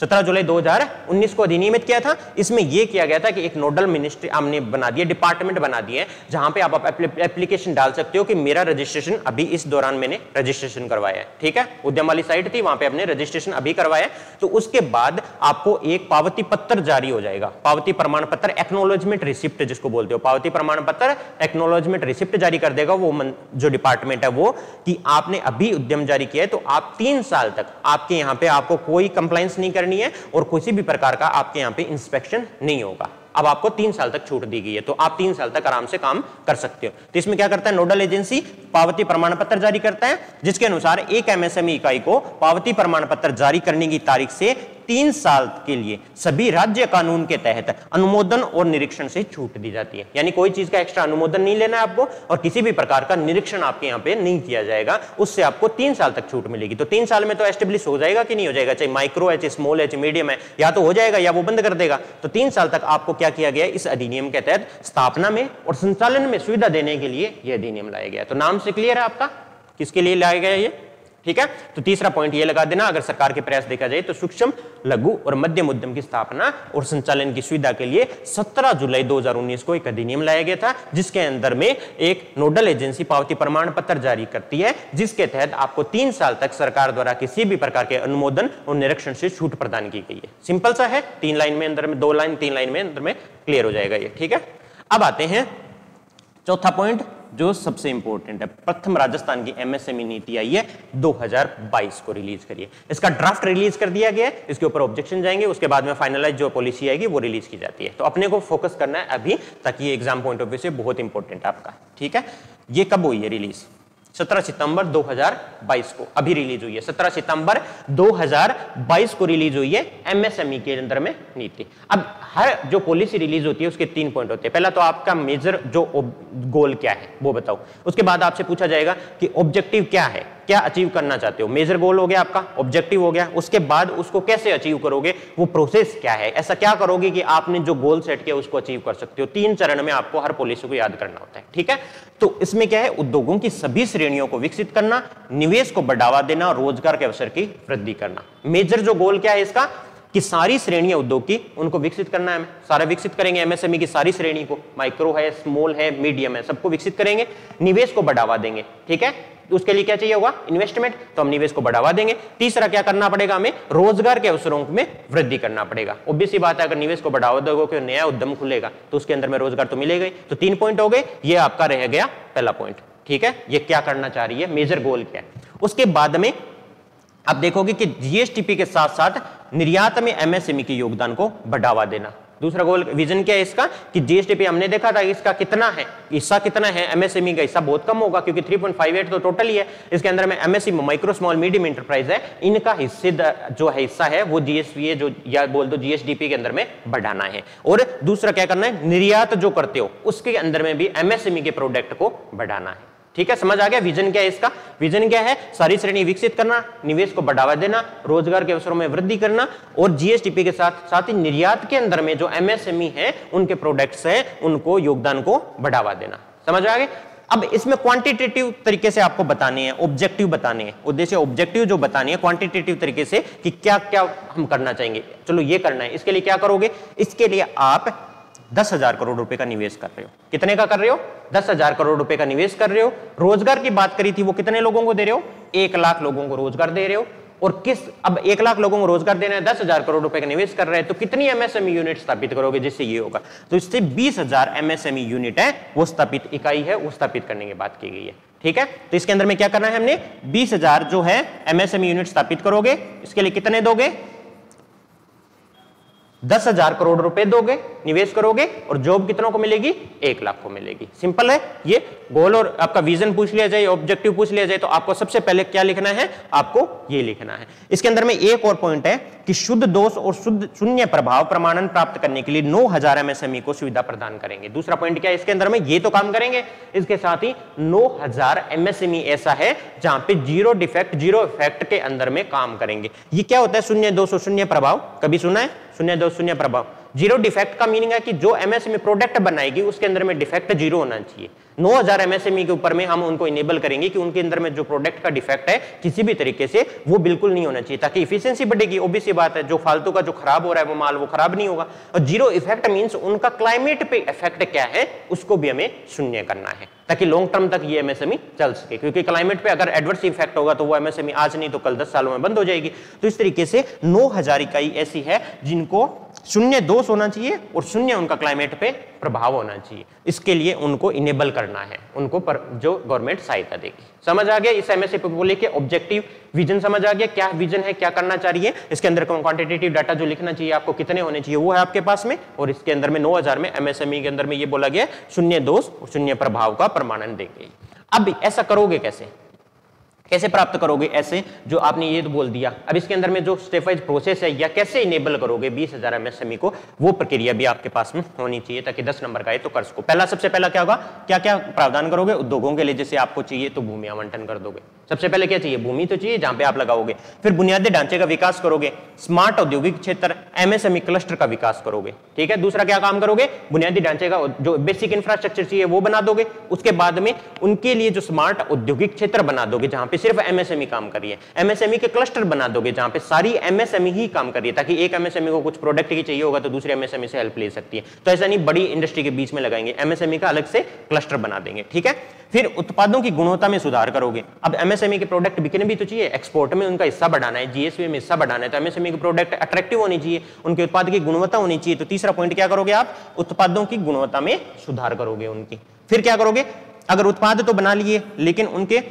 17 जुलाई 2019 को अधिनियमित किया था। इसमें यह किया गया था कि एक नोडल मिनिस्ट्री हमने बना दिया, डिपार्टमेंट बना दिए, जहां पे आप एप्लीकेशन डाल सकते हो कि मेरा रजिस्ट्रेशन अभी इस दौरान मैंने रजिस्ट्रेशन करवाया है, ठीक है। उद्यम वाली साइट थी, वहां पे आपने रजिस्ट्रेशन अभी करवाया, तो उसके बाद आपको एक पावती पत्र जारी हो जाएगा, पावती प्रमाण पत्र, एक्नॉलेजमेंट रिसिप्ट जिसको बोलते हो, पावती प्रमाण पत्र एक्नॉलेजमेंट रिसिप्ट जारी कर देगा वो जो डिपार्टमेंट है वो, कि आपने अभी उद्यम जारी किया है तो आप 3 साल तक आपके यहां पे आपको कोई कंप्लायंस नहीं करनी है और किसी भी प्रकार का आपके यहां पे इंस्पेक्शन नहीं होगा। अब आपको 3 साल तक छूट दी गई है, तो आप 3 साल तक आराम से काम कर सकते हो। तो इसमें क्या करता है, नोडल एजेंसी पावती प्रमाण पत्र जारी करता है, जिसके अनुसार एक एमएसएमई इकाई को पावती प्रमाण पत्र जारी करने की तारीख से 3 साल के लिए सभी राज्य कानून के तहत अनुमोदन और निरीक्षण से छूट दी जाती है। यानी कोई चीज का एक्स्ट्रा अनुमोदन नहीं लेना है आपको और किसी भी प्रकार का निरीक्षण आपके यहाँ पे नहीं किया जाएगा, उससे आपको 3 साल तक छूट मिलेगी। तो 3 साल में तो एस्टेब्लिश हो जाएगा कि नहीं हो जाएगा, चाहे माइक्रो है, चाहे स्मॉल है, चाहे मीडियम है, या तो हो जाएगा या वो बंद कर देगा। तो 3 साल तक आपको क्या किया गया, इस अधिनियम के तहत स्थापना में और संचालन में सुविधा देने के लिए यह अधिनियम लाया गया। तो नाम से क्लियर है आपका किसके लिए लाया गया ये, ठीक है। तो तीसरा पॉइंट ये लगा देना, अगर सरकार के प्रयास देखा जाए तो सूक्ष्म, लघु और मध्यम उद्यम की स्थापना और संचालन की सुविधा के लिए 17 जुलाई 2019 को एक अधिनियम लाया गया था, जिसके अंदर में एक नोडल एजेंसी पावती प्रमाण पत्र जारी करती है, जिसके तहत आपको 3 साल तक सरकार द्वारा किसी भी प्रकार के अनुमोदन और निरीक्षण से छूट प्रदान की गई है। सिंपल सा है, 3 लाइन में अंदर में, 2 लाइन 3 लाइन में अंदर में क्लियर हो जाएगा ये, ठीक है। अब आते हैं चौथा पॉइंट जो सबसे इंपॉर्टेंट है। प्रथम राजस्थान की एमएसएमई नीति आई है 2022 को रिलीज करिए, इसका ड्राफ्ट रिलीज कर दिया गया है, इसके ऊपर ऑब्जेक्शन जाएंगे, उसके बाद में फाइनलाइज जो पॉलिसी आएगी वो रिलीज की जाती है। तो अपने को फोकस करना है अभी, ताकि ये एग्जाम पॉइंट ऑफ व्यू से बहुत इंपॉर्टेंट है आपका, ठीक है। ये कब हुई है रिलीज, 17 सितंबर 2022 को अभी रिलीज हुई है, 17 सितंबर 2022 को रिलीज हुई है एमएसएमई के अंदर में नीति। अब हर जो पॉलिसी रिलीज होती है उसके 3 पॉइंट होते हैं। पहला तो आपका मेजर जो गोल क्या है वो बताओ, उसके बाद आपसे पूछा जाएगा कि ऑब्जेक्टिव क्या है, क्या अचीव करना चाहते हो। मेजर गोल हो गया आपका, ऑब्जेक्टिव हो गया, उसके बाद उसको कैसे अचीव करोगे, वो प्रोसेस क्या है, ऐसा क्या करोगे कि आपने जो गोल सेट किया उसको अचीव कर सकते हो। 3 चरण में आपको हर पॉलिसी को याद करना होता है, ठीक है। तो इसमें क्या है, उद्योगों की सभी श्रेणियों को विकसित करना, निवेश को बढ़ावा देना, रोजगार के अवसर की वृद्धि करना। मेजर जो गोल क्या है इसका, कि सारी श्रेणियां उद्योग की उनको विकसित करना है, सारा विकसित करेंगे एमएसएमई की सारी श्रेणी को, माइक्रो है, स्मॉल है, मीडियम है, सबको विकसित करेंगे, निवेश को बढ़ावा देंगे, ठीक है। उसके लिए क्या चाहिए होगा, इन्वेस्टमेंट, तो हम निवेश को बढ़ावा देंगे। तीसरा क्या करना पड़ेगा, हमें रोजगार के अवसरों में वृद्धि करना पड़ेगा। ऑब्वियस सी बात है, अगर निवेश को बढ़ावा दोगे, नया उद्यम खुलेगा तो उसके अंदर में रोजगार तो मिलेगा ही। तो 3 पॉइंट हो गए, ये आपका रह गया पहला पॉइंट, ठीक है। ये क्या करना चाह रही है, मेजर गोल क्या है। उसके बाद में आप देखोगे कि जीएसटीपी के साथ साथ निर्यात में एमएसएमई के योगदान को बढ़ावा देना। दूसरा गोल विजन क्या है इसका, कि जीएसटीपी हमने देखा था इसका कितना है, हिस्सा कितना है, एमएसएमई का हिस्सा बहुत कम होगा, क्योंकि 3.58 तो टोटल ही है। इसके अंदर में MSME, micro small medium enterprise है, इनका हिस्से जो है हिस्सा है वो जीएसपी जो या बोल दो जीएसडीपी के अंदर में बढ़ाना है। और दूसरा क्या करना है, निर्यात जो करते हो उसके अंदर में भी एमएसएमई के प्रोडक्ट को बढ़ाना है, ठीक है। समझ आ गया विजन क्या है इसका, विजन क्या है, सारी श्रेणी विकसित करना, निवेश को बढ़ावा देना, रोजगार के अवसरों में वृद्धि करना, और जीएसटीपी के साथ साथ ही निर्यात के अंदर में जो एमएसएमई है उनके प्रोडक्ट्स हैं उनको योगदान को बढ़ावा देना। समझ आ गए। अब इसमें क्वांटिटेटिव तरीके से आपको बताने हैं, ऑब्जेक्टिव बताने हैं, उद्देश्य ऑब्जेक्टिव जो बतानी है क्वांटिटेटिव तरीके से कि क्या क्या हम करना चाहेंगे, चलो ये करना है। इसके लिए क्या करोगे, इसके लिए आप 10,000 करोड़ रुपए का निवेश कर रहे हो। कितने का कर रहे हो, 10,000 करोड़ रुपए का निवेश कर रहे हो। रोजगार की बात करी थी, वो कितने लोगों को दे रहे हो, 1 लाख लोगों को रोजगार दे रहे हो। और अब 1 लाख लोगों को रोजगार देना है, 10,000 करोड़ रुपए का निवेश कर रहे हैं, तो कितनी एमएसएमई यूनिट स्थापित करोगे जिससे ये होगा, तो इससे 20,000 एमएसएमई यूनिट है वो स्थापित इकाई है, वो स्थापित करने की बात की गई है, ठीक है। तो इसके अंदर में क्या करना है, हमने 20,000 जो है एमएसएमई यूनिट स्थापित करोगे। इसके लिए कितने दोगे, 10,000 करोड़ रुपए दोगे, निवेश करोगे, और जॉब कितनों को मिलेगी, 1 लाख को मिलेगी। सिंपल है ये गोल। और आपका विजन पूछ लिया जाए, ऑब्जेक्टिव पूछ लिया जाए, तो आपको सबसे पहले क्या लिखना है, आपको ये लिखना है। इसके अंदर में एक और पॉइंट है कि शुद्ध दोष और शुद्ध शून्य प्रभाव प्रमाणन प्राप्त करने के लिए 9,000 एमएसएमई को सुविधा प्रदान करेंगे। दूसरा पॉइंट क्या है इसके अंदर में, ये तो काम करेंगे, इसके साथ ही 9,000 एमएसएमई ऐसा है जहां पे जीरो डिफेक्ट, जीरो इफेक्ट के अंदर में काम करेंगे। ये क्या होता है, शून्य दोष और शून्य प्रभाव, कभी सुना है, शून्य दोष शून्य प्रभाव, जीरो डिफेक्ट का मीनिंग है कि जो एमएसएमई प्रोडक्ट बनाएगी उसके अंदर में डिफेक्ट जीरो होना चाहिए। 9000 एमएसएमई के ऊपर में हम उनको इनेबल करेंगे कि उनके अंदर में जो प्रोडक्ट का डिफेक्ट है किसी भी तरीके से वो बिल्कुल नहीं होना चाहिए, ताकि इफिशिएंसी बढ़ेगी। ऑब्वियस सी बात है, जो फालतू का जो खराब हो रहा है वो माल वो खराब नहीं होगा। और जीरो इफेक्ट मींस उनका क्लाइमेट पे इफेक्ट क्या है उसको भी हमें शून्य करना है, ताकि लॉन्ग टर्म तक ये एमएसएमई चल सके। क्योंकि क्लाइमेट पे अगर एडवर्स इफेक्ट होगा तो वो एमएसएमई आज नहीं तो कल 10 सालों में बंद हो जाएगी। तो इस तरीके से 9000 इकाई ऐसी है जिनको शून्य दोष होना चाहिए और शून्य उनका क्लाइमेट पे प्रभाव होना चाहिए। इसके लिए उनको इनेबल करना है, उनको पर जो गवर्नमेंट सहायता देगी। समझ आ गया इस एमएसएमई को लेके ऑब्जेक्टिव विजन समझ आ गया, क्या विजन है, क्या करना चाहिए। इसके अंदर क्वांटिटेटिव डाटा जो लिखना चाहिए आपको कितने होने चाहिए वो है आपके पास में। और इसके अंदर में 9000 में एमएसएमई के अंदर में ये बोला गया शून्य दोष और शून्य प्रभाव का प्रमाणन देंगे। अब ऐसा करोगे कैसे, कैसे प्राप्त करोगे ऐसे, जो आपने ये तो बोल दिया। अब इसके अंदर में जो स्टेप वाइज प्रोसेस है या कैसे इनेबल करोगे 20000 एमएसएमई को, वो प्रक्रिया भी आपके पास में होनी चाहिए ताकि 10 नंबर का है तो कर सको। पहला सबसे पहला क्या होगा, क्या क्या प्रावधान करोगे उद्योगों के लिए। जैसे आपको चाहिए तो भूमि आवंटन कर दोगे। सबसे पहले क्या चाहिए, भूमि तो चाहिए जहां पे आप लगाओगे। फिर बुनियादी ढांचे का विकास करोगे, स्मार्ट औद्योगिक क्षेत्र एमएसएमई क्लस्टर का विकास करोगे। ठीक है, दूसरा क्या काम करोगे, बुनियादी ढांचे का जो बेसिक इंफ्रास्ट्रक्चर चाहिए वो बना दोगे। उसके बाद में उनके लिए जो स्मार्ट औद्योगिक क्षेत्र बना दोगे जहां पे सिर्फ एमएसएमई काम कर रही है। एमएसएमई के क्लस्टर बना दोगे जहां पे सारी एमएसएमई ही काम कर रही है, ताकि एक एमएसएमई को कुछ प्रोडक्ट की चाहिए होगा तो दूसरे एमएसएमई से हेल्प ले सकती है। तो ऐसा नहीं बड़ी इंडस्ट्री के बीच में लगाएंगे, एमएसएमई का अलग से क्लस्टर बना देंगे। ठीक है, फिर उत्पादों की गुणवत्ता में सुधार करोगे। अब एमएसएमई के प्रोडक्ट बिकने भी तो चाहिए, एक्सपोर्ट में उनका हिस्सा बढ़ाना है, जीएसपी में हिस्सा बढ़ाना है, तो एमएसएमई के प्रोडक्ट अट्रैक्टिव होनी चाहिए, उनके उत्पाद की गुणवत्ता होनी चाहिए। तो तीसरा पॉइंट क्या करोगे आप, उत्पादों की गुणवत्ता में सुधार करोगे उनकी। फिर क्या करोगे, अगर उत्पाद तो बना लिए लेकिन उनके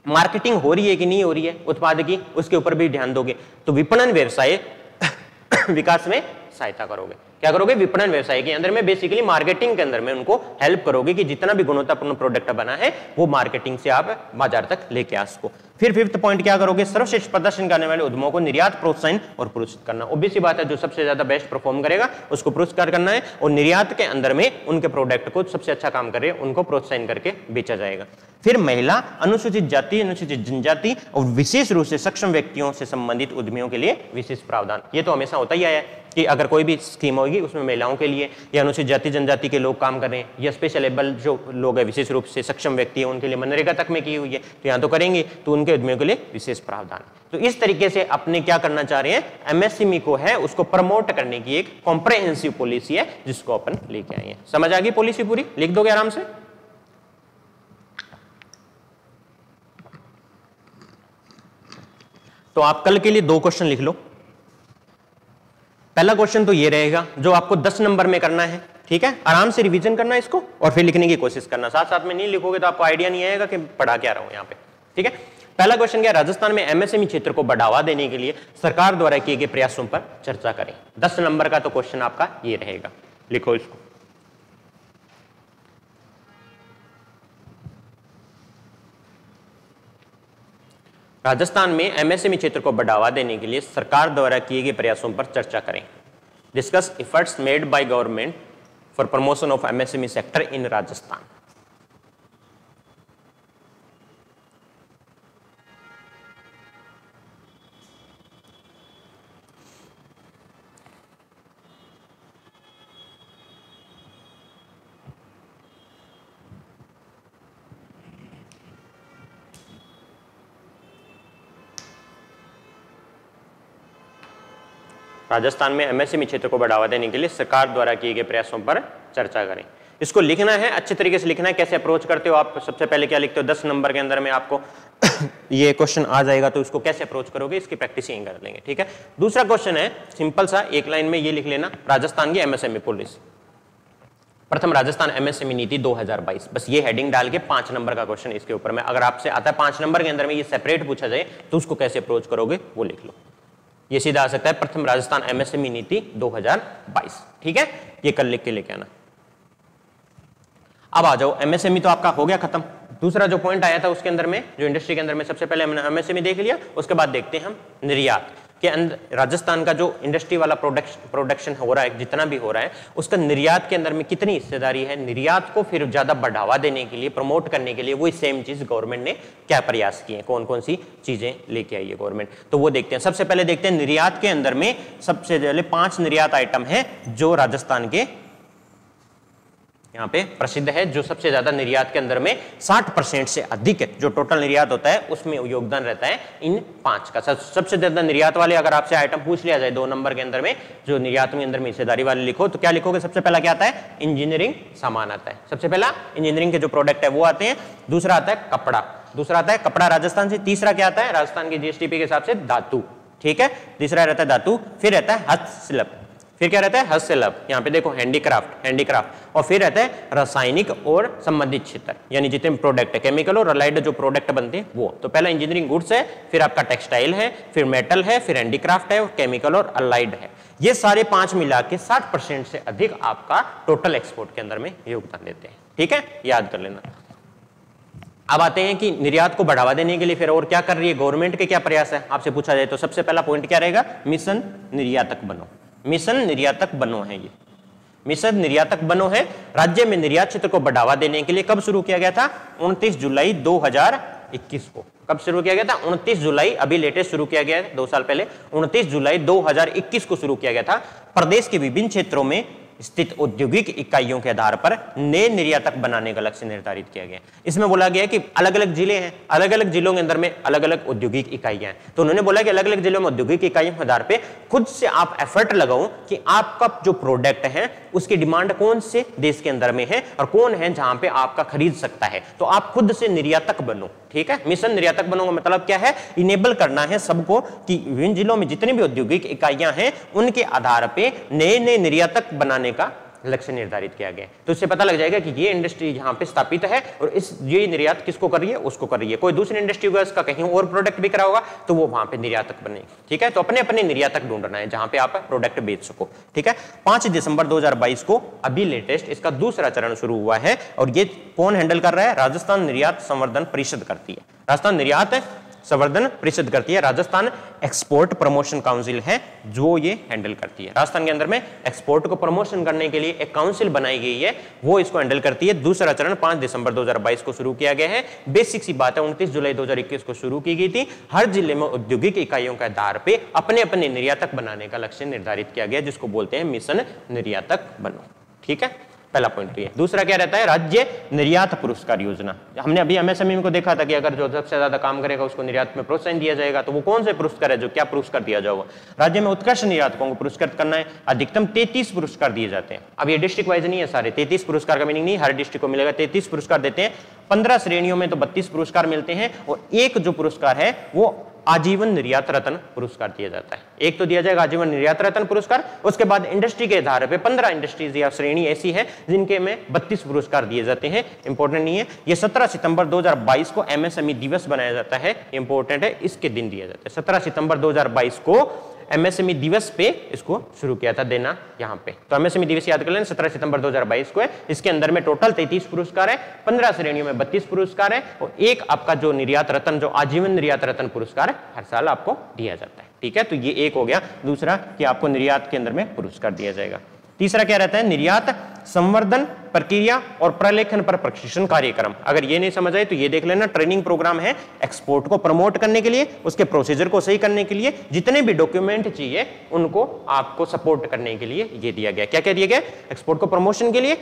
मार्केटिंग हो रही है कि नहीं हो रही है उत्पाद की, उसके ऊपर भी ध्यान दोगे। तो विपणन व्यवसाय विकास में सहायता करोगे। क्या करोगे, विपणन व्यवसाय के अंदर में बेसिकली मार्केटिंग के अंदर में उनको हेल्प करोगे कि जितना भी गुणवत्तापूर्ण प्रोडक्ट बना है वो मार्केटिंग से आप बाजार तक लेके आ सको। फिर फिफ्थ पॉइंट क्या करोगे, सर्वश्रेष्ठ प्रदर्शन करने वाले उद्यमों को निर्यात प्रोत्साहन और पुरस्कृत करना। ऑब्वियस सी बात है, जो सबसे ज्यादा बेस्ट परफॉर्म करेगा उसको पुरस्कार करना है, और निर्यात के अंदर में उनके प्रोडक्ट को सबसे अच्छा काम कर रहे हैं उनको प्रोत्साहन करके बेचा जाएगा। फिर महिला, अनुसूचित जाति, अनुसूचित जनजाति और विशेष रूप से सक्षम व्यक्तियों से संबंधित उद्यमियों के लिए विशेष प्रावधान। ये तो हमेशा होता ही आया है कि अगर कोई भी स्कीम होगी उसमें महिलाओं के लिए या अनुसूचित जाति जनजाति के लोग काम कर रहे हैं, या स्पेशल एबल जो लोग हैं विशेष रूप से सक्षम व्यक्ति है उनके लिए मनरेगा तक में की हुई है, तो यहाँ तो करेंगे, तो उनके उद्यमियों के लिए विशेष प्रावधान। तो इस तरीके से अपने क्या करना चाह रहे हैं, एमएसएमई को है उसको प्रमोट करने की एक कॉम्प्रहेंसिव पॉलिसी है जिसको अपन लेके आए हैं। समझ आ गई पॉलिसी पूरी, लिख दोगे आराम से। तो आप कल के लिए 2 क्वेश्चन लिख लो। पहला क्वेश्चन तो ये रहेगा जो आपको 10 नंबर में करना है। ठीक है, आराम से रिवीजन करना इसको और फिर लिखने की कोशिश करना। साथ साथ में नहीं लिखोगे तो आपको आइडिया नहीं आएगा कि पढ़ा क्या रहा हूं यहाँ पे। ठीक है, पहला क्वेश्चन क्या, राजस्थान में एमएसएमई क्षेत्र को बढ़ावा देने के लिए सरकार द्वारा किए गए प्रयासों पर चर्चा करें। 10 नंबर का तो क्वेश्चन आपका ये रहेगा, लिखो इसको। राजस्थान में एमएसएमई क्षेत्र को बढ़ावा देने के लिए सरकार द्वारा किए गए प्रयासों पर चर्चा करें। Discuss efforts made by government for promotion of MSME sector in Rajasthan. Rajasthan में एमएसएमई क्षेत्र को बढ़ावा देने के लिए सरकार द्वारा किए गए प्रयासों पर चर्चा करें। इसको लिखना है, अच्छे तरीके से लिखना है। कैसे अप्रोच करते हो आप, सबसे पहले क्या लिखते हो, 10 नंबर के अंदर में आपको ये क्वेश्चन आ जाएगा तो इसको कैसे अप्रोच करोगे इसकी प्रैक्टिस यहीं कर लेंगे। ठीक है, दूसरा क्वेश्चन है सिंपल सा, एक लाइन में ये लिख लेना, राजस्थान की एमएसएमई पॉलिसी। प्रथम राजस्थान एमएसएमई नीति 2022, बस ये हेडिंग डाल के 5 नंबर का क्वेश्चन इसके ऊपर में अगर आपसे आता है 5 नंबर के अंदर में ये सेपरेट पूछा जाए तो उसको कैसे अप्रोच करोगे वो लिख लो। ये सीधा आ सकता है प्रथम राजस्थान एमएसएमई नीति 2022। ठीक है, ये कल लिख के लेके आना। अब आ जाओ, एमएसएमई तो आपका हो गया खत्म। दूसरा जो पॉइंट आया था उसके अंदर में, जो इंडस्ट्री के अंदर में, सबसे पहले हमने एमएसएमई देख लिया, उसके बाद देखते हैं हम निर्यात। के अंदर राजस्थान का जो इंडस्ट्री वाला प्रोडक्शन हो रहा है, जितना भी हो रहा है, उसका निर्यात के अंदर में कितनी हिस्सेदारी है, निर्यात को फिर ज्यादा बढ़ावा देने के लिए, प्रमोट करने के लिए वही सेम चीज गवर्नमेंट ने क्या प्रयास किए, कौन कौन सी चीजें लेके आई है गवर्नमेंट, तो वो देखते हैं। सबसे पहले देखते हैं निर्यात के अंदर में सबसे पहले 5 निर्यात आइटम है जो राजस्थान के यहाँ पे प्रसिद्ध है, जो सबसे ज्यादा निर्यात के अंदर में 60% से अधिक जो टोटल निर्यात होता है उसमें योगदान रहता है इन 5 का। सबसे ज्यादा निर्यात वाले अगर आपसे आइटम पूछ लिया जाए 2 नंबर के अंदर में, जो निर्यात में अंदर में हिस्सेदारी वाले लिखो तो क्या लिखोगे? सबसे पहला क्या आता है? इंजीनियरिंग सामान आता है। सबसे पहला इंजीनियरिंग के जो प्रोडक्ट है वो आते हैं। दूसरा आता है कपड़ा, दूसरा आता है कपड़ा राजस्थान से। तीसरा क्या आता है? राजस्थान की जीएसटीपी के हिसाब से धातु, ठीक है, तीसरा रहता है धातु। फिर रहता है हस्तशिल्प, फिर क्या रहता है? हस्तशिल्प, यहाँ पे देखो हैंडीक्राफ्ट, और फिर रहता है रासायनिक और संबंधित क्षेत्र, यानी जितने प्रोडक्ट है, केमिकल और अलाइड जो प्रोडक्ट बनते हैं वो। तो पहला इंजीनियरिंग गुड्स है, फिर आपका टेक्सटाइल है, फिर मेटल है, फिर हैंडीक्राफ्ट है और केमिकल और अलाइड है। ये सारे 5 मिला के 60% से अधिक आपका टोटल एक्सपोर्ट के अंदर में योगदान देते हैं, ठीक है, याद कर लेना। अब आते हैं कि निर्यात को बढ़ावा देने के लिए फिर और क्या कर रही है गवर्नमेंट, के क्या प्रयास है आपसे पूछा जाए तो सबसे पहला पॉइंट क्या रहेगा? मिशन निर्यातक बनो। मिशन निर्यातक बनो है, ये मिशन निर्यातक बनो है। राज्य में निर्यात क्षेत्र को बढ़ावा देने के लिए कब शुरू किया गया था? 29 जुलाई 2021 को। कब शुरू किया गया था? 29 जुलाई, अभी लेटेस्ट शुरू किया गया है 2 साल पहले, 29 जुलाई 2021 को शुरू किया गया था। प्रदेश के विभिन्न क्षेत्रों में स्थित औद्योगिक इकाइयों के आधार पर नए निर्यातक बनाने का लक्ष्य निर्धारित किया गया। इसमें बोला गया कि अलग अलग जिले हैं, अलग अलग जिलों के अंदर में अलग अलग औद्योगिक इकाइयां हैं, तो उन्होंने बोला कि अलग अलग जिलों में औद्योगिक इकाइयों के आधार पर खुद से आप एफर्ट लगाओ कि आपका जो प्रोडक्ट है उसकी डिमांड कौन से देश के अंदर में है और कौन है जहां पे आपका खरीद सकता है, तो आप खुद से निर्यातक बनो, ठीक है। मिशन निर्यातक बनो का मतलब क्या है? इनेबल करना है सबको कि विभिन्न जिलों में जितनी भी औद्योगिक इकाइयां हैं उनके आधार पे नए नए निर्यातक बनाने का लक्ष्य निर्धारित किया गया। तो इससे पता लग जाएगा कि ये इंडस्ट्री यहाँ पे स्थापित है और इस ये निर्यात किसको कर रही है? उसको कर रही है। कोई दूसरी इंडस्ट्री होगा इसका कहीं और प्रोडक्ट बिक रहा होगा तो वो वहां पे निर्यातक बनेगी, ठीक है। तो अपने अपने निर्यातक ढूंढना है जहां पे आप प्रोडक्ट बेच सको, ठीक है। 5 दिसंबर 2022 को अभी लेटेस्ट इसका दूसरा चरण शुरू हुआ है और ये कौन हैंडल कर रहा है? राजस्थान निर्यात संवर्धन परिषद करती है। राजस्थान निर्यात संवर्धन परिषद करती है। राजस्थान एक्सपोर्ट प्रमोशन काउंसिल है जो ये हैंडल करती है। राजस्थान के अंदर में एक्सपोर्ट को प्रमोशन करने के लिए एक काउंसिल बनाई गई है, वो इसको हैंडल करती है। दूसरा चरण 5 दिसंबर 2022 को शुरू किया गया है। बेसिक सी बात है, 29 जुलाई 2021 को शुरू की गई थी। हर जिले में औद्योगिक इकाइयों के आधार पे अपने अपने निर्यातक बनाने का लक्ष्य निर्धारित किया गया, जिसको बोलते हैं मिशन निर्यातक बनो, ठीक है। पहला पॉइंट तो ये। दूसरा क्या रहता है? राज्य निर्यात पुरस्कार योजना। हमने अभी एमएसएमई को देखा था कि अगर जो सबसे ज्यादा काम करेगा उसको निर्यात में प्रोत्साहन दिया जाएगा, तो वो कौन से पुरस्कार है? जो क्या पुरस्कार दिया जाएगा? राज्य में उत्कृष्ट निर्यातकों को पुरस्कृत करना है। अधिकतम 33 पुरस्कार दिए जाते हैं। अब ये डिस्ट्रिक्ट वाइज नहीं है सारे, 33 पुरस्कार का मीनिंग नहीं हर डिस्ट्रिक्ट को मिलेगा, 33 पुरस्कार देते हैं। 15 श्रेणियों में तो 32 पुरस्कार मिलते हैं और एक जो पुरस्कार है वो आजीवन निर्यात रत्न पुरस्कार दिया जाता है। एक तो दिया जाएगा आजीवन निर्यात रत्न पुरस्कार, उसके बाद इंडस्ट्री के आधार पे 15 इंडस्ट्रीज या श्रेणी ऐसी है जिनके में 32 पुरस्कार दिए जाते हैं। इंपॉर्टेंट नहीं है ये। 17 सितंबर 2022 को एमएसएमई दिवस बनाया जाता है, इंपॉर्टेंट है, इसके दिन दिया जाता है। 17 सितंबर 2022 को एमएसएमई दिवस पे इसको शुरू किया था देना यहाँ पे। तो एमएसएमई दिवस याद कर लेना, 17 सितंबर 2022 को है। इसके अंदर में टोटल 33 पुरस्कार है, 15 श्रेणियों में 32 पुरस्कार है और एक आपका जो निर्यात रत्न, जो आजीवन निर्यात रत्न पुरस्कार हर साल आपको दिया जाता है, ठीक है। तो ये एक हो गया। दूसरा कि आपको निर्यात के अंदर में पुरस्कार दिया जाएगा। तीसरा क्या रहता है? निर्यात संवर्धन प्रक्रिया और प्रलेखन पर प्रशिक्षण कार्यक्रम। अगर ये नहीं समझ आए तो ये देख लेना, ट्रेनिंग प्रोग्राम है एक्सपोर्ट को प्रमोट करने के लिए, उसके प्रोसीजर को सही करने के लिए, जितने भी डॉक्यूमेंट चाहिए उनको आपको सपोर्ट करने के लिए ये दिया गया। क्या क्या दिया गया? एक्सपोर्ट को प्रमोशन के लिए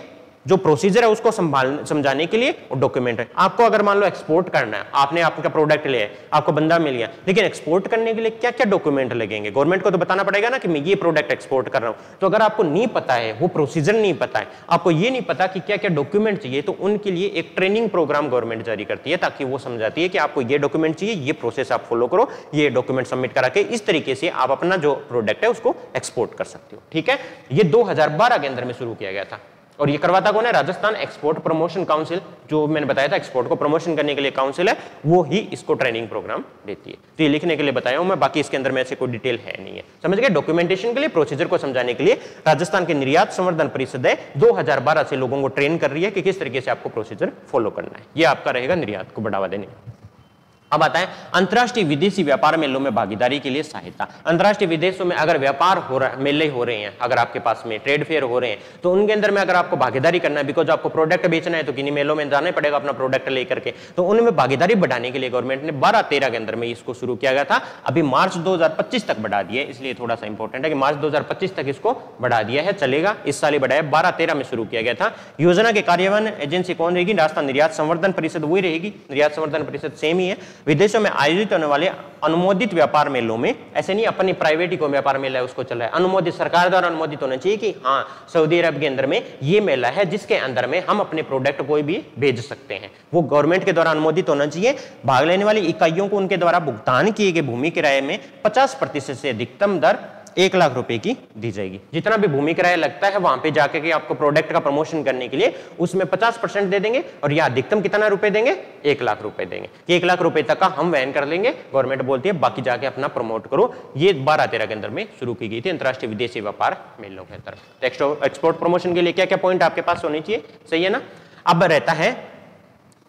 जो प्रोसीजर है उसको समझाने के लिए और डॉक्यूमेंट है। आपको अगर मान लो एक्सपोर्ट करना है, आपने आपका प्रोडक्ट लिया है, आपको बंदा मिल गया, लेकिन एक्सपोर्ट करने के लिए क्या क्या डॉक्यूमेंट लगेंगे? गवर्नमेंट को तो बताना पड़ेगा ना कि मैं ये प्रोडक्ट एक्सपोर्ट कर रहा हूं। तो अगर आपको नहीं पता है, वो प्रोसीजर नहीं पता है, आपको ये नहीं पता कि क्या क्या डॉक्यूमेंट चाहिए, तो उनके लिए एक ट्रेनिंग प्रोग्राम गवर्नमेंट जारी करती है ताकि वो समझाती है कि आपको ये डॉक्यूमेंट चाहिए, ये प्रोसेस आप फॉलो करो, ये डॉक्यूमेंट सबमिट करा के इस तरीके से आप अपना जो प्रोडक्ट है उसको एक्सपोर्ट कर सकते हो, ठीक है। ये 2012 के अंदर में शुरू किया गया था और ये करवाता कौन है? राजस्थान एक्सपोर्ट प्रमोशन काउंसिल, जो मैंने बताया था एक्सपोर्ट को प्रमोशन करने के लिए काउंसिल है, वो ही इसको ट्रेनिंग प्रोग्राम देती है। तो ये लिखने के लिए बताया हूं मैं, बाकी इसके अंदर में ऐसे कोई डिटेल है नहीं है, समझ गए। डॉक्यूमेंटेशन के लिए, प्रोसीजर को समझाने के लिए राजस्थान के निर्यात संवर्धन परिषद है 2012 से लोगों को ट्रेन कर रही है कि किस तरीके से आपको प्रोसीजर फॉलो करना है। ये आपका रहेगा निर्यात को बढ़ावा देने। अब आता है अंतर्राष्ट्रीय विदेशी व्यापार मेलों में भागीदारी के लिए सहायता। अंतर्राष्ट्रीय विदेशों में अगर व्यापार हो रहा है, मेले हो रहे हैं, अगर आपके पास में ट्रेड फेयर हो रहे हैं, तो उनके अंदर में अगर आपको भागीदारी करना है, बिकॉज आपको प्रोडक्ट बेचना है, तो किन्हीं मेलों में जाना पड़ेगा अपना प्रोडक्ट लेकर के। तो उनमें भागीदारी बढ़ाने के लिए गवर्नमेंट ने 12-13 के अंदर में इसको शुरू किया गया था। अभी मार्च 2025 तक बढ़ा दिया, इसलिए थोड़ा सा इंपॉर्टेंट है कि मार्च 2025 तक इसको बढ़ा दिया है, चलेगा। इस साल ही बढ़ाया, 12-13 में शुरू किया गया था। योजना के कार्यान्वयन एजेंसी कौन रहेगी? राजस्थान निर्यात संवर्धन परिषद वही रहेगी, निर्यात संवर्धन परिषद सेम ही है। विदेशों में आयोजित होने वाले अनुमोदित व्यापार मेलों में, ऐसे नहीं अपनी प्राइवेट ही कोई व्यापार मेला है उसको चल रहा है, अनुमोदित, सरकार द्वारा अनुमोदित होना चाहिए कि हाँ सऊदी अरब के अंदर में ये मेला है जिसके अंदर में हम अपने प्रोडक्ट कोई भी भेज सकते हैं, वो गवर्नमेंट के द्वारा अनुमोदित होना चाहिए। भाग लेने वाली इकाइयों को उनके द्वारा भुगतान किए गए भूमि किराए में 50% से अधिकतम दर 1 लाख रुपए की दी जाएगी। जितना भी भूमि किराया लगता है वहां पे जाके के आपको प्रोडक्ट का प्रमोशन करने के लिए उसमें 50% दे देंगे, और यह अधिकतम कितना रुपए देंगे? 1 लाख रुपए देंगे कि 1 लाख रुपए तक का हम वहन कर लेंगे। गवर्नमेंट बोलती है बाकी जाके अपना प्रमोट करो। ये 12-13 के अंदर में शुरू की गई थी अंतर्राष्ट्रीय विदेशी व्यापार मेलों के अंदर। एक्सपोर्ट प्रमोशन के लिए क्या क्या पॉइंट आपके पास होने चाहिए? सही है ना। अब रहता है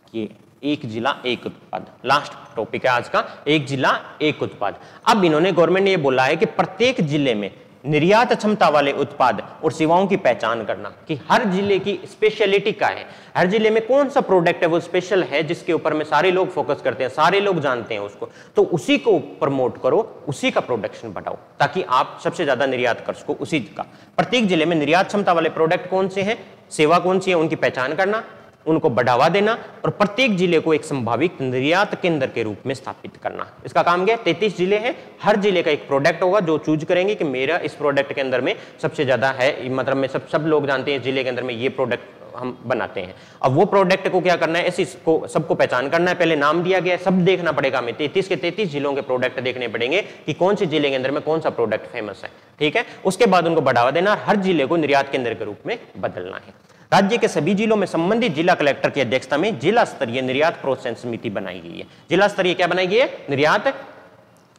कि एक जिला एक उत्पाद, लास्ट टॉपिक है आज का, एक जिला एक उत्पाद। अब इन्होंने, गवर्नमेंट ने ये बोला है कि प्रत्येक जिले में निर्यात क्षमता वाले उत्पाद और सेवाओं की पहचान करना, कि हर जिले की स्पेशलिटी क्या है, हर जिले में कौन सा प्रोडक्ट है वो स्पेशल है जिसके ऊपर में सारे लोग फोकस करते हैं, सारे लोग जानते हैं उसको, तो उसी को प्रमोट करो, उसी का प्रोडक्शन बढ़ाओ ताकि आप सबसे ज्यादा निर्यात कर सको उसी का। प्रत्येक जिले में निर्यात क्षमता वाले प्रोडक्ट कौन से हैं, सेवा कौन सी है, उनकी पहचान करना, उनको बढ़ावा देना, और प्रत्येक जिले को एक संभावित निर्यात केंद्र के रूप में स्थापित करना। इसका काम क्या है? 33 जिले हैं, हर जिले का एक प्रोडक्ट होगा जो चूज करेंगे कि मेरा इस प्रोडक्ट के अंदर में सबसे ज्यादा है, मतलब में सब लोग जानते हैं इस जिले के अंदर में ये प्रोडक्ट हम बनाते हैं। अब वो प्रोडक्ट को क्या करना है, ऐसी को सबको पहचान करना है। पहले नाम दिया गया है, सब देखना पड़ेगा हमें, 33 के 33 जिलों के प्रोडक्ट देखने पड़ेंगे कि कौन से जिले के अंदर में कौन सा प्रोडक्ट फेमस है, ठीक है। उसके बाद उनको बढ़ावा देना, हर जिले को निर्यात केंद्र के रूप में बदलना है। राज्य के सभी जिलों में संबंधित जिला कलेक्टर की अध्यक्षता में जिला स्तरीय निर्यात प्रोत्साहन समिति बनाई गई है। जिला स्तरीय क्या बनाई गई है? निर्यात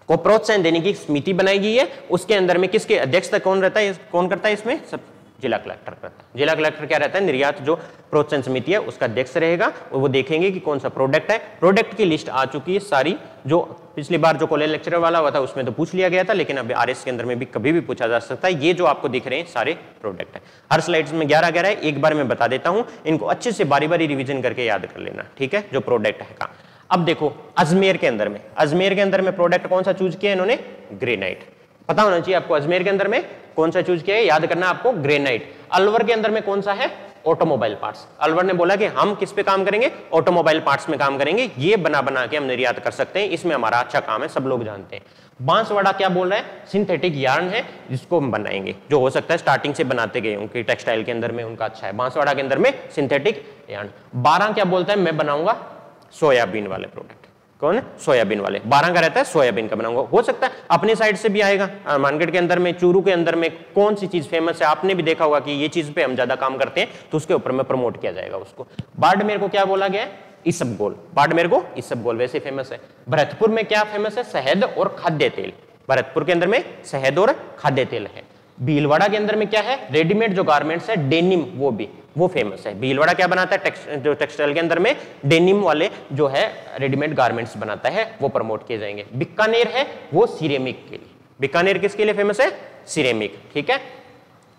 को प्रोत्साहन देने की समिति बनाई गई है। उसके अंदर में किसके अध्यक्षता कौन रहता है, कौन करता है इसमें? सब जिला कलेक्टर करता है। जिला कलेक्टर क्या रहता है? निर्यात जो प्रोत्साहन समिति है उसका अध्यक्ष रहेगा, और वो देखेंगे कि कौन सा प्रोडक्ट है। प्रोडक्ट की लिस्ट आ चुकी है सारी, जो पिछली बार जो कॉलेज लेक्चर वाला हुआ था उसमें तो पूछ लिया गया था, लेकिन अब आरएस के अंदर में भी कभी भी पूछा जा सकता है। ये जो आपको दिख रहे हैं सारे प्रोडक्ट है, हर स्लाइड्स में 11-11 है। एक बार मैं बता देता हूं, इनको अच्छे से बारी बारी रिवीजन करके याद कर लेना, ठीक है, जो प्रोडक्ट है का। अब देखो अजमेर के अंदर में प्रोडक्ट कौन सा चूज किया इन्होंने? ग्रेनाइट। पता होना चाहिए आपको अजमेर के अंदर में कौन सा चूज किया है, याद करना आपको, ग्रेनाइट। अलवर के अंदर में कौन सा है? Automobile parts. अलवर ने बोला कि हम किस पे काम करेंगे? ऑटोमोबाइल पार्ट्स में काम करेंगे, ये बना के हम निर्यात कर सकते हैं, इसमें हमारा अच्छा काम है, सब लोग जानते हैं। बांसवाड़ा क्या बोल रहा है? सिंथेटिक यार्न है जिसको हम बनाएंगे, जो हो सकता है स्टार्टिंग से बनाते गए उनके टेक्सटाइल के अंदर में उनका अच्छा है, बांसवाड़ा के अंदर में सिंथेटिक यार्न। 12 क्या बोलता है? मैं बनाऊंगा सोयाबीन वाले प्रोडक्ट। कौन है? सोयाबीन वाले। 12 का रहता है सोयाबीन का बनाऊंगा। हो सकता है अपने साइड से भी आएगा। मार्केट के अंदर में चूरू के अंदर में कौन सी चीज फेमस है, आपने भी देखा होगा कि ये चीज पे हम ज्यादा काम करते हैं, तो उसके ऊपर में प्रमोट किया जाएगा उसको। बाड़मेर को क्या बोला गया है? इसबगोल। बाड़मेर को इसबगोल वैसे फेमस है। भरतपुर में क्या फेमस है? शहद और खाद्य तेल। भरतपुर के अंदर में शहद और खाद्य तेल है। भीलवाड़ा के अंदर में क्या है? रेडीमेड जो गारमेंट्स है, डेनिम, वो फेमस है। भीलवाड़ा क्या बनाता है? जो टेक्सटाइल के अंदर में डेनिम वाले जो है रेडीमेड गारमेंट्स बनाता है, वो प्रमोट किए जाएंगे। बीकानेर है वो सिरेमिक के लिए। बीकानेर किसके लिए फेमस है? सिरेमिक, ठीक है।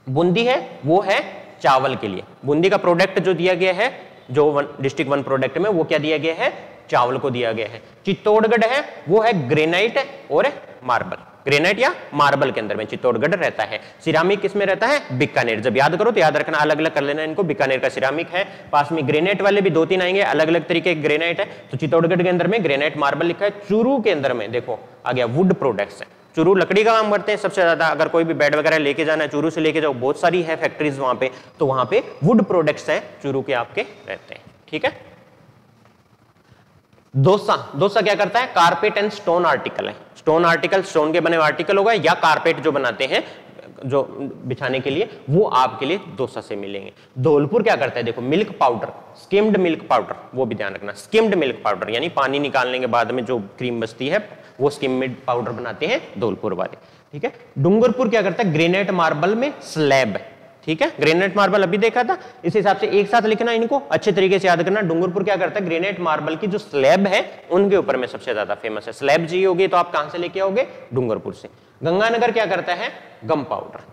बूंदी है वो है चावल के लिए। बूंदी का प्रोडक्ट जो दिया गया है, जो डिस्ट्रिक्ट 1 प्रोडक्ट में, वो क्या दिया गया है? चावल को दिया गया है। चित्तौड़गढ़ है वो है ग्रेनाइट और मार्बल। ग्रेनाइट या मार्बल के अंदर में चित्तौड़गढ़ रहता है। सिरामिक किसमें रहता है? बीकानेर। जब याद करो तो याद रखना, अलग अलग कर लेना इनको। बीकानेर का सिरामिक है, पास में ग्रेनाइट वाले भी 2-3 आएंगे, अलग अलग तरीके के ग्रेनाइट है। तो चित्तौड़गढ़ के अंदर में ग्रेनाइट मार्बल लिखा है। चूरू के अंदर में देखो आ गया वुड प्रोडक्ट्स है। चूरू लकड़ी का काम करते हैं सबसे ज्यादा। अगर कोई भी बेड वगैरह लेके जाना है चूरू से लेके जाओ, बहुत सारी है फैक्ट्रीज वहां पे, तो वहां पे वुड प्रोडक्ट्स है चूरू के आपके रहते हैं, ठीक है। दोसा क्या करता है? कारपेट एंड स्टोन आर्टिकल है। स्टोन आर्टिकल, स्टोन के बने हुए आर्टिकल होगा, या कारपेट जो बनाते हैं जो बिछाने के लिए, वो आपके लिए दोसा से मिलेंगे। धौलपुर क्या करता है? देखो milk powder, skimmed milk powder, वो भी ध्यान रखना। स्किम्ड मिल्क पाउडर यानी पानी निकालने के बाद में जो क्रीम बचती है, वो स्किम्ड पाउडर बनाते हैं धौलपुर वाले, ठीक है। डूंगरपुर क्या करता है? ग्रेनाइट मार्बल में स्लैब। ठीक है, ग्रेनाइट मार्बल अभी देखा था, इस हिसाब से एक साथ लिखना, इनको अच्छे तरीके से याद करना। डूंगरपुर क्या करता है, ग्रेनाइट मार्बल की जो स्लैब है उनके ऊपर में सबसे ज्यादा फेमस है। स्लैब चाहिए होगी तो आप कहां से लेके आओगे, डूंगरपुर से। गंगानगर क्या करता है, गम पाउडर,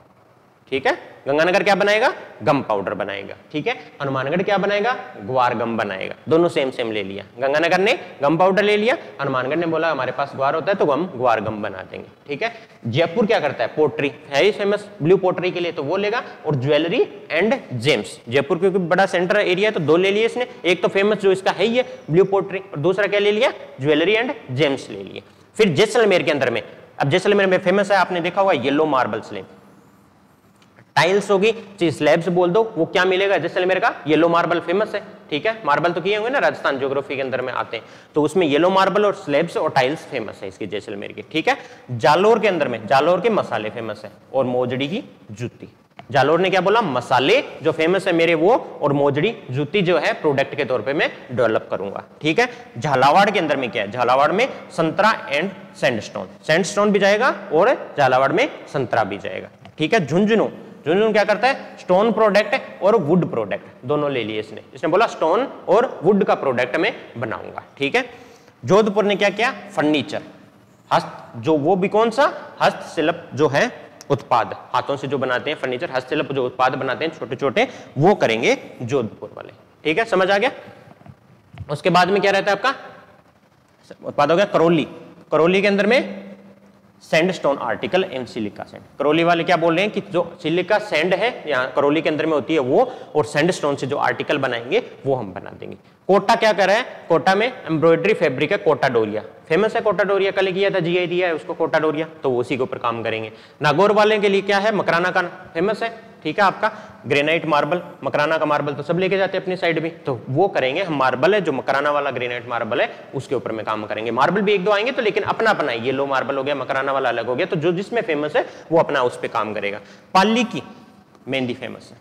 ठीक है, गंगानगर क्या बनाएगा, गम पाउडर बनाएगा, ठीक है। हनुमानगढ़ क्या बनाएगा, ग्वार गम बनाएगा। दोनों सेम सेम ले लिया, गंगानगर ने गम पाउडर ले लिया, हनुमानगढ़ ने बोला हमारे पास ग्वार होता है तो हम ग्वार गम बना देंगे, ठीक है। जयपुर क्या करता है, पोट्री है ही फेमस ब्लू पोट्री के लिए, तो वो लेगा। और ज्वेलरी एंड जेम्स, जयपुर क्योंकि बड़ा सेंटर एरिया है तो दो ले लिए इसने, एक तो फेमस जो इसका है ये ब्लू पोट्री, और दूसरा क्या ले लिया, ज्वेलरी एंड जेम्स ले लिए। फिर जैसलमेर के अंदर में, अब जैसलमेर में फेमस है, आपने देखा होगा येलो मार्बल स्लैब, टाइल्स होगी चाहे स्लैब्स बोल दो, वो क्या मिलेगा, जैसलमेर का येलो मार्बल फेमस है, ठीक है। मार्बल तो किए होंगे ना, राजस्थान ज्योग्राफी के अंदर में आते हैं, तो उसमें येलो मार्बल और स्लैब्स और टाइल्स फेमस है इसकी जैसलमेर की, ठीक है। जालोर के अंदर में जालोर के मसाले फेमस है, और मोजड़ी की जूती। जालोर ने क्या बोला, मसाले जो फेमस है मेरे वो, और मोजड़ी जूती जो है प्रोडक्ट के तौर पे मैं डेवलप करूंगा, ठीक है। झालावाड़ के अंदर में क्या है, झालावाड़ में संतरा एंड सैंडस्टोन, सैंडस्टोन भी जाएगा और झालावाड़ में संतरा भी जाएगा, ठीक है। झुंझुनू, झुंझुनू क्या करता है, स्टोन प्रोडक्ट और वुड प्रोडक्ट दोनों ले लिए इसने, इसने बोला स्टोन और वुड का प्रोडक्ट मैं बनाऊंगा, ठीक है। जोधपुर ने क्या किया, फर्नीचर, हस्त, जो वो भी कौन सा, हस्तशिल्प जो है उत्पाद, हाथों से जो बनाते हैं फर्नीचर, हस्तशिल्प जो उत्पाद बनाते हैं छोटे छोटे, वो करेंगे जोधपुर वाले, ठीक है, समझ आ गया। उसके बाद में क्या रहता है आपका उत्पाद हो गया करौली, करौली के अंदर में sandstone article and silica sand. Karauli वाले क्या बोल रहे हैं कि जो सिलिका सैंड है यहाँ करौली के अंदर में होती है वो, और सैंडस्टोन से जो आर्टिकल बनाएंगे वो हम बना देंगे। कोटा क्या कर रहा है, कोटा में एम्ब्रॉयडरी फैब्रिक है, कोटा डोरिया फेमस है, कोटा डोरिया कल किया था, जीआई दिया है उसको कोटा डोरिया, तो उसी के ऊपर काम करेंगे। नागौर वाले के लिए क्या है, मकराना का फेमस है, ठीक है। आपका ग्रेनाइट मार्बल, मकराना का मार्बल तो सब लेके जाते हैं अपनी साइड में, तो वो करेंगे हम। मार्बल है जो मकराना वाला ग्रेनाइट मार्बल है उसके ऊपर में काम करेंगे। मार्बल भी एक दो आएंगे तो, लेकिन अपना अपना है, येलो मार्बल हो गया, मकराना वाला अलग हो गया, तो जो जिसमें फेमस है वो अपना उस पर काम करेगा। पाली की मेहंदी फेमस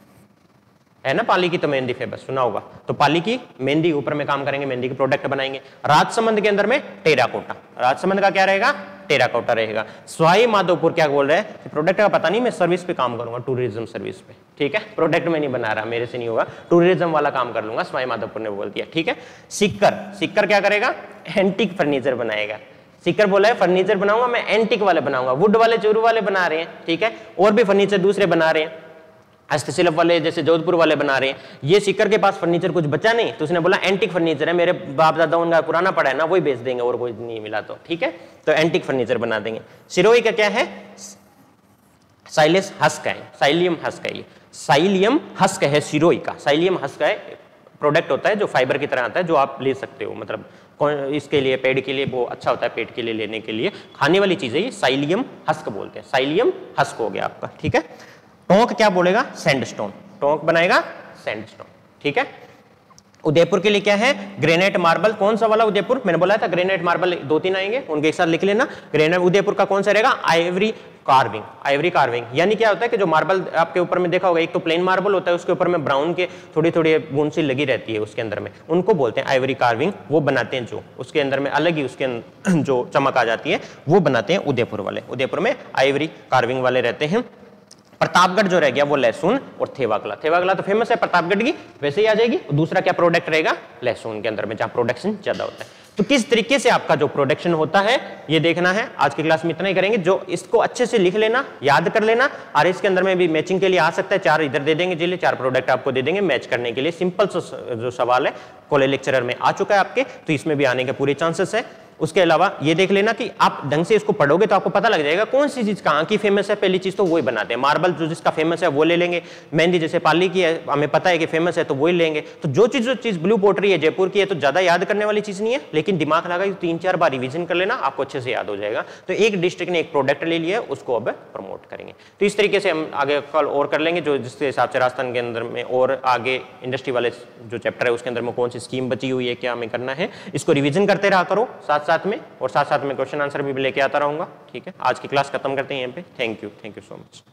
है ना, पाली की तो मेहंदी फेमस सुना होगा, तो पाली की मेहंदी ऊपर में काम करेंगे, मेहंदी के प्रोडक्ट बनाएंगे। राजसमंद के अंदर में टेराकोटा, राजसमंद का क्या रहेगा, टेराकोटा रहेगा। सवाई माधोपुर क्या बोल रहे हैं, प्रोडक्ट का पता नहीं, मैं सर्विस पे काम करूंगा, टूरिज्म सर्विस पे, ठीक है, प्रोडक्ट में नहीं बना रहा, मेरे से नहीं होगा, टूरिज्म वाला काम कर लूंगा, सवाई माधोपुर ने बोल दिया, ठीक है। सिक्कर, सिक्कर क्या करेगा, एंटीक फर्नीचर बनाएगा। सिक्कर बोला है फर्नीचर बनाऊंगा मैं, एंटीक वाले बनाऊंगा, वुड वाले चोरू वाले बना रहे हैं, ठीक है, और भी फर्नीचर दूसरे बना रहे हैं, हस्तशिल्प वाले जैसे जोधपुर वाले बना रहे हैं। ये सिक्कर के पास फर्नीचर कुछ बचा नहीं, तो उसने बोला एंटीक फर्नीचर है, मेरे बाप दादा उनका पुराना पड़ा है ना, वही बेच देंगे, और कोई नहीं मिला तो, ठीक है, तो एंटीक फर्नीचर बना देंगे। सिरोही का क्या है, साइलियस हस्क है, साइलियम हस्क है, ये साइलियम हस्क है सिरोही का, साइलियम हस्क है प्रोडक्ट होता है जो फाइबर की तरह आता है, जो आप ले सकते हो, मतलब इसके लिए पेड़ के लिए वो अच्छा होता है, पेट के लिए लेने के लिए खाने वाली चीज है ये, साइलियम हस्क बोलते हैं, साइलियम हस्क हो गया आपका, ठीक है। टोंक क्या बोलेगा, सैंडस्टोन, टोंक बनाएगा सैंडस्टोन, ठीक है। उदयपुर के लिए क्या है, ग्रेनाइट मार्बल, कौन सा वाला उदयपुर, मैंने बोला था ग्रेनाइट मार्बल दो तीन आएंगे, उनके एक साथ लिख लेना। ग्रेनाइट उदयपुर का कौन सा रहेगा, आइवरी कार्विंग, आइवरी कार्विंग, यानी क्या होता है कि जो मार्बल आपके ऊपर में देखा होगा, एक तो प्लेन मार्बल होता है, उसके ऊपर में ब्राउन के थोड़ी थोड़ी बूंद सी लगी रहती है उसके अंदर में, उनको बोलते हैं आइवरी कार्विंग, वो बनाते हैं, जो उसके अंदर में अलग ही उसके जो चमक आ जाती है वो बनाते हैं उदयपुर वाले, उदयपुर में आइवरी कार्विंग वाले रहते हैं। प्रतापगढ़ जो रह गया वो लहसुन और थेवागला, थेवागला तो फेमस है प्रतापगढ़ की, वैसे ही आ जाएगी। दूसरा क्या प्रोडक्ट रहेगा, लहसुन के अंदर में जहां प्रोडक्शन ज्यादा होता है। तो किस तरीके से आपका जो प्रोडक्शन होता है ये देखना है, आज की क्लास में इतना ही करेंगे। जो इसको अच्छे से लिख लेना, याद कर लेना, और इसके अंदर में भी मैचिंग के लिए आ सकता है, 4 इधर दे देंगे जिले, 4 प्रोडक्ट आपको दे देंगे मैच करने के लिए। सिंपल जो सवाल है कॉलेज लेक्चरर में आ चुका है आपके, तो इसमें भी आने के पूरे चांसेस है। उसके अलावा ये देख लेना कि आप ढंग से इसको पढ़ोगे तो आपको पता लग जाएगा कौन सी चीज कहाँ की फेमस है, पहली चीज तो वही बनाते हैं। मार्बल जो जिसका फेमस है वो ले लेंगे, मेहंदी जैसे पाली की है हमें पता है कि फेमस है तो वही लेंगे। तो जो चीज ब्लू पोटरी है जयपुर की है तो ज्यादा याद करने वाली चीज नहीं है, लेकिन दिमाग लगा 3-4 बार रिवीजन कर लेना, आपको अच्छे से याद हो जाएगा। तो एक डिस्ट्रिक्ट ने एक प्रोडक्ट ले लिया है, उसको अब प्रमोट करेंगे। तो इस तरीके से हम आगे कल और कर लेंगे, जो जिसके हिसाब से राजस्थान के अंदर में और आगे इंडस्ट्री वाले जो चैप्टर है उसके अंदर में कौन सी स्कीम बची हुई है, क्या हमें करना है, इसको रिवीजन करते रहा करो साथ साथ में, और साथ में क्वेश्चन आंसर भी लेके आता रहूंगा। ठीक है, आज की क्लास खत्म करते हैं यहाँ पे। Thank you so much.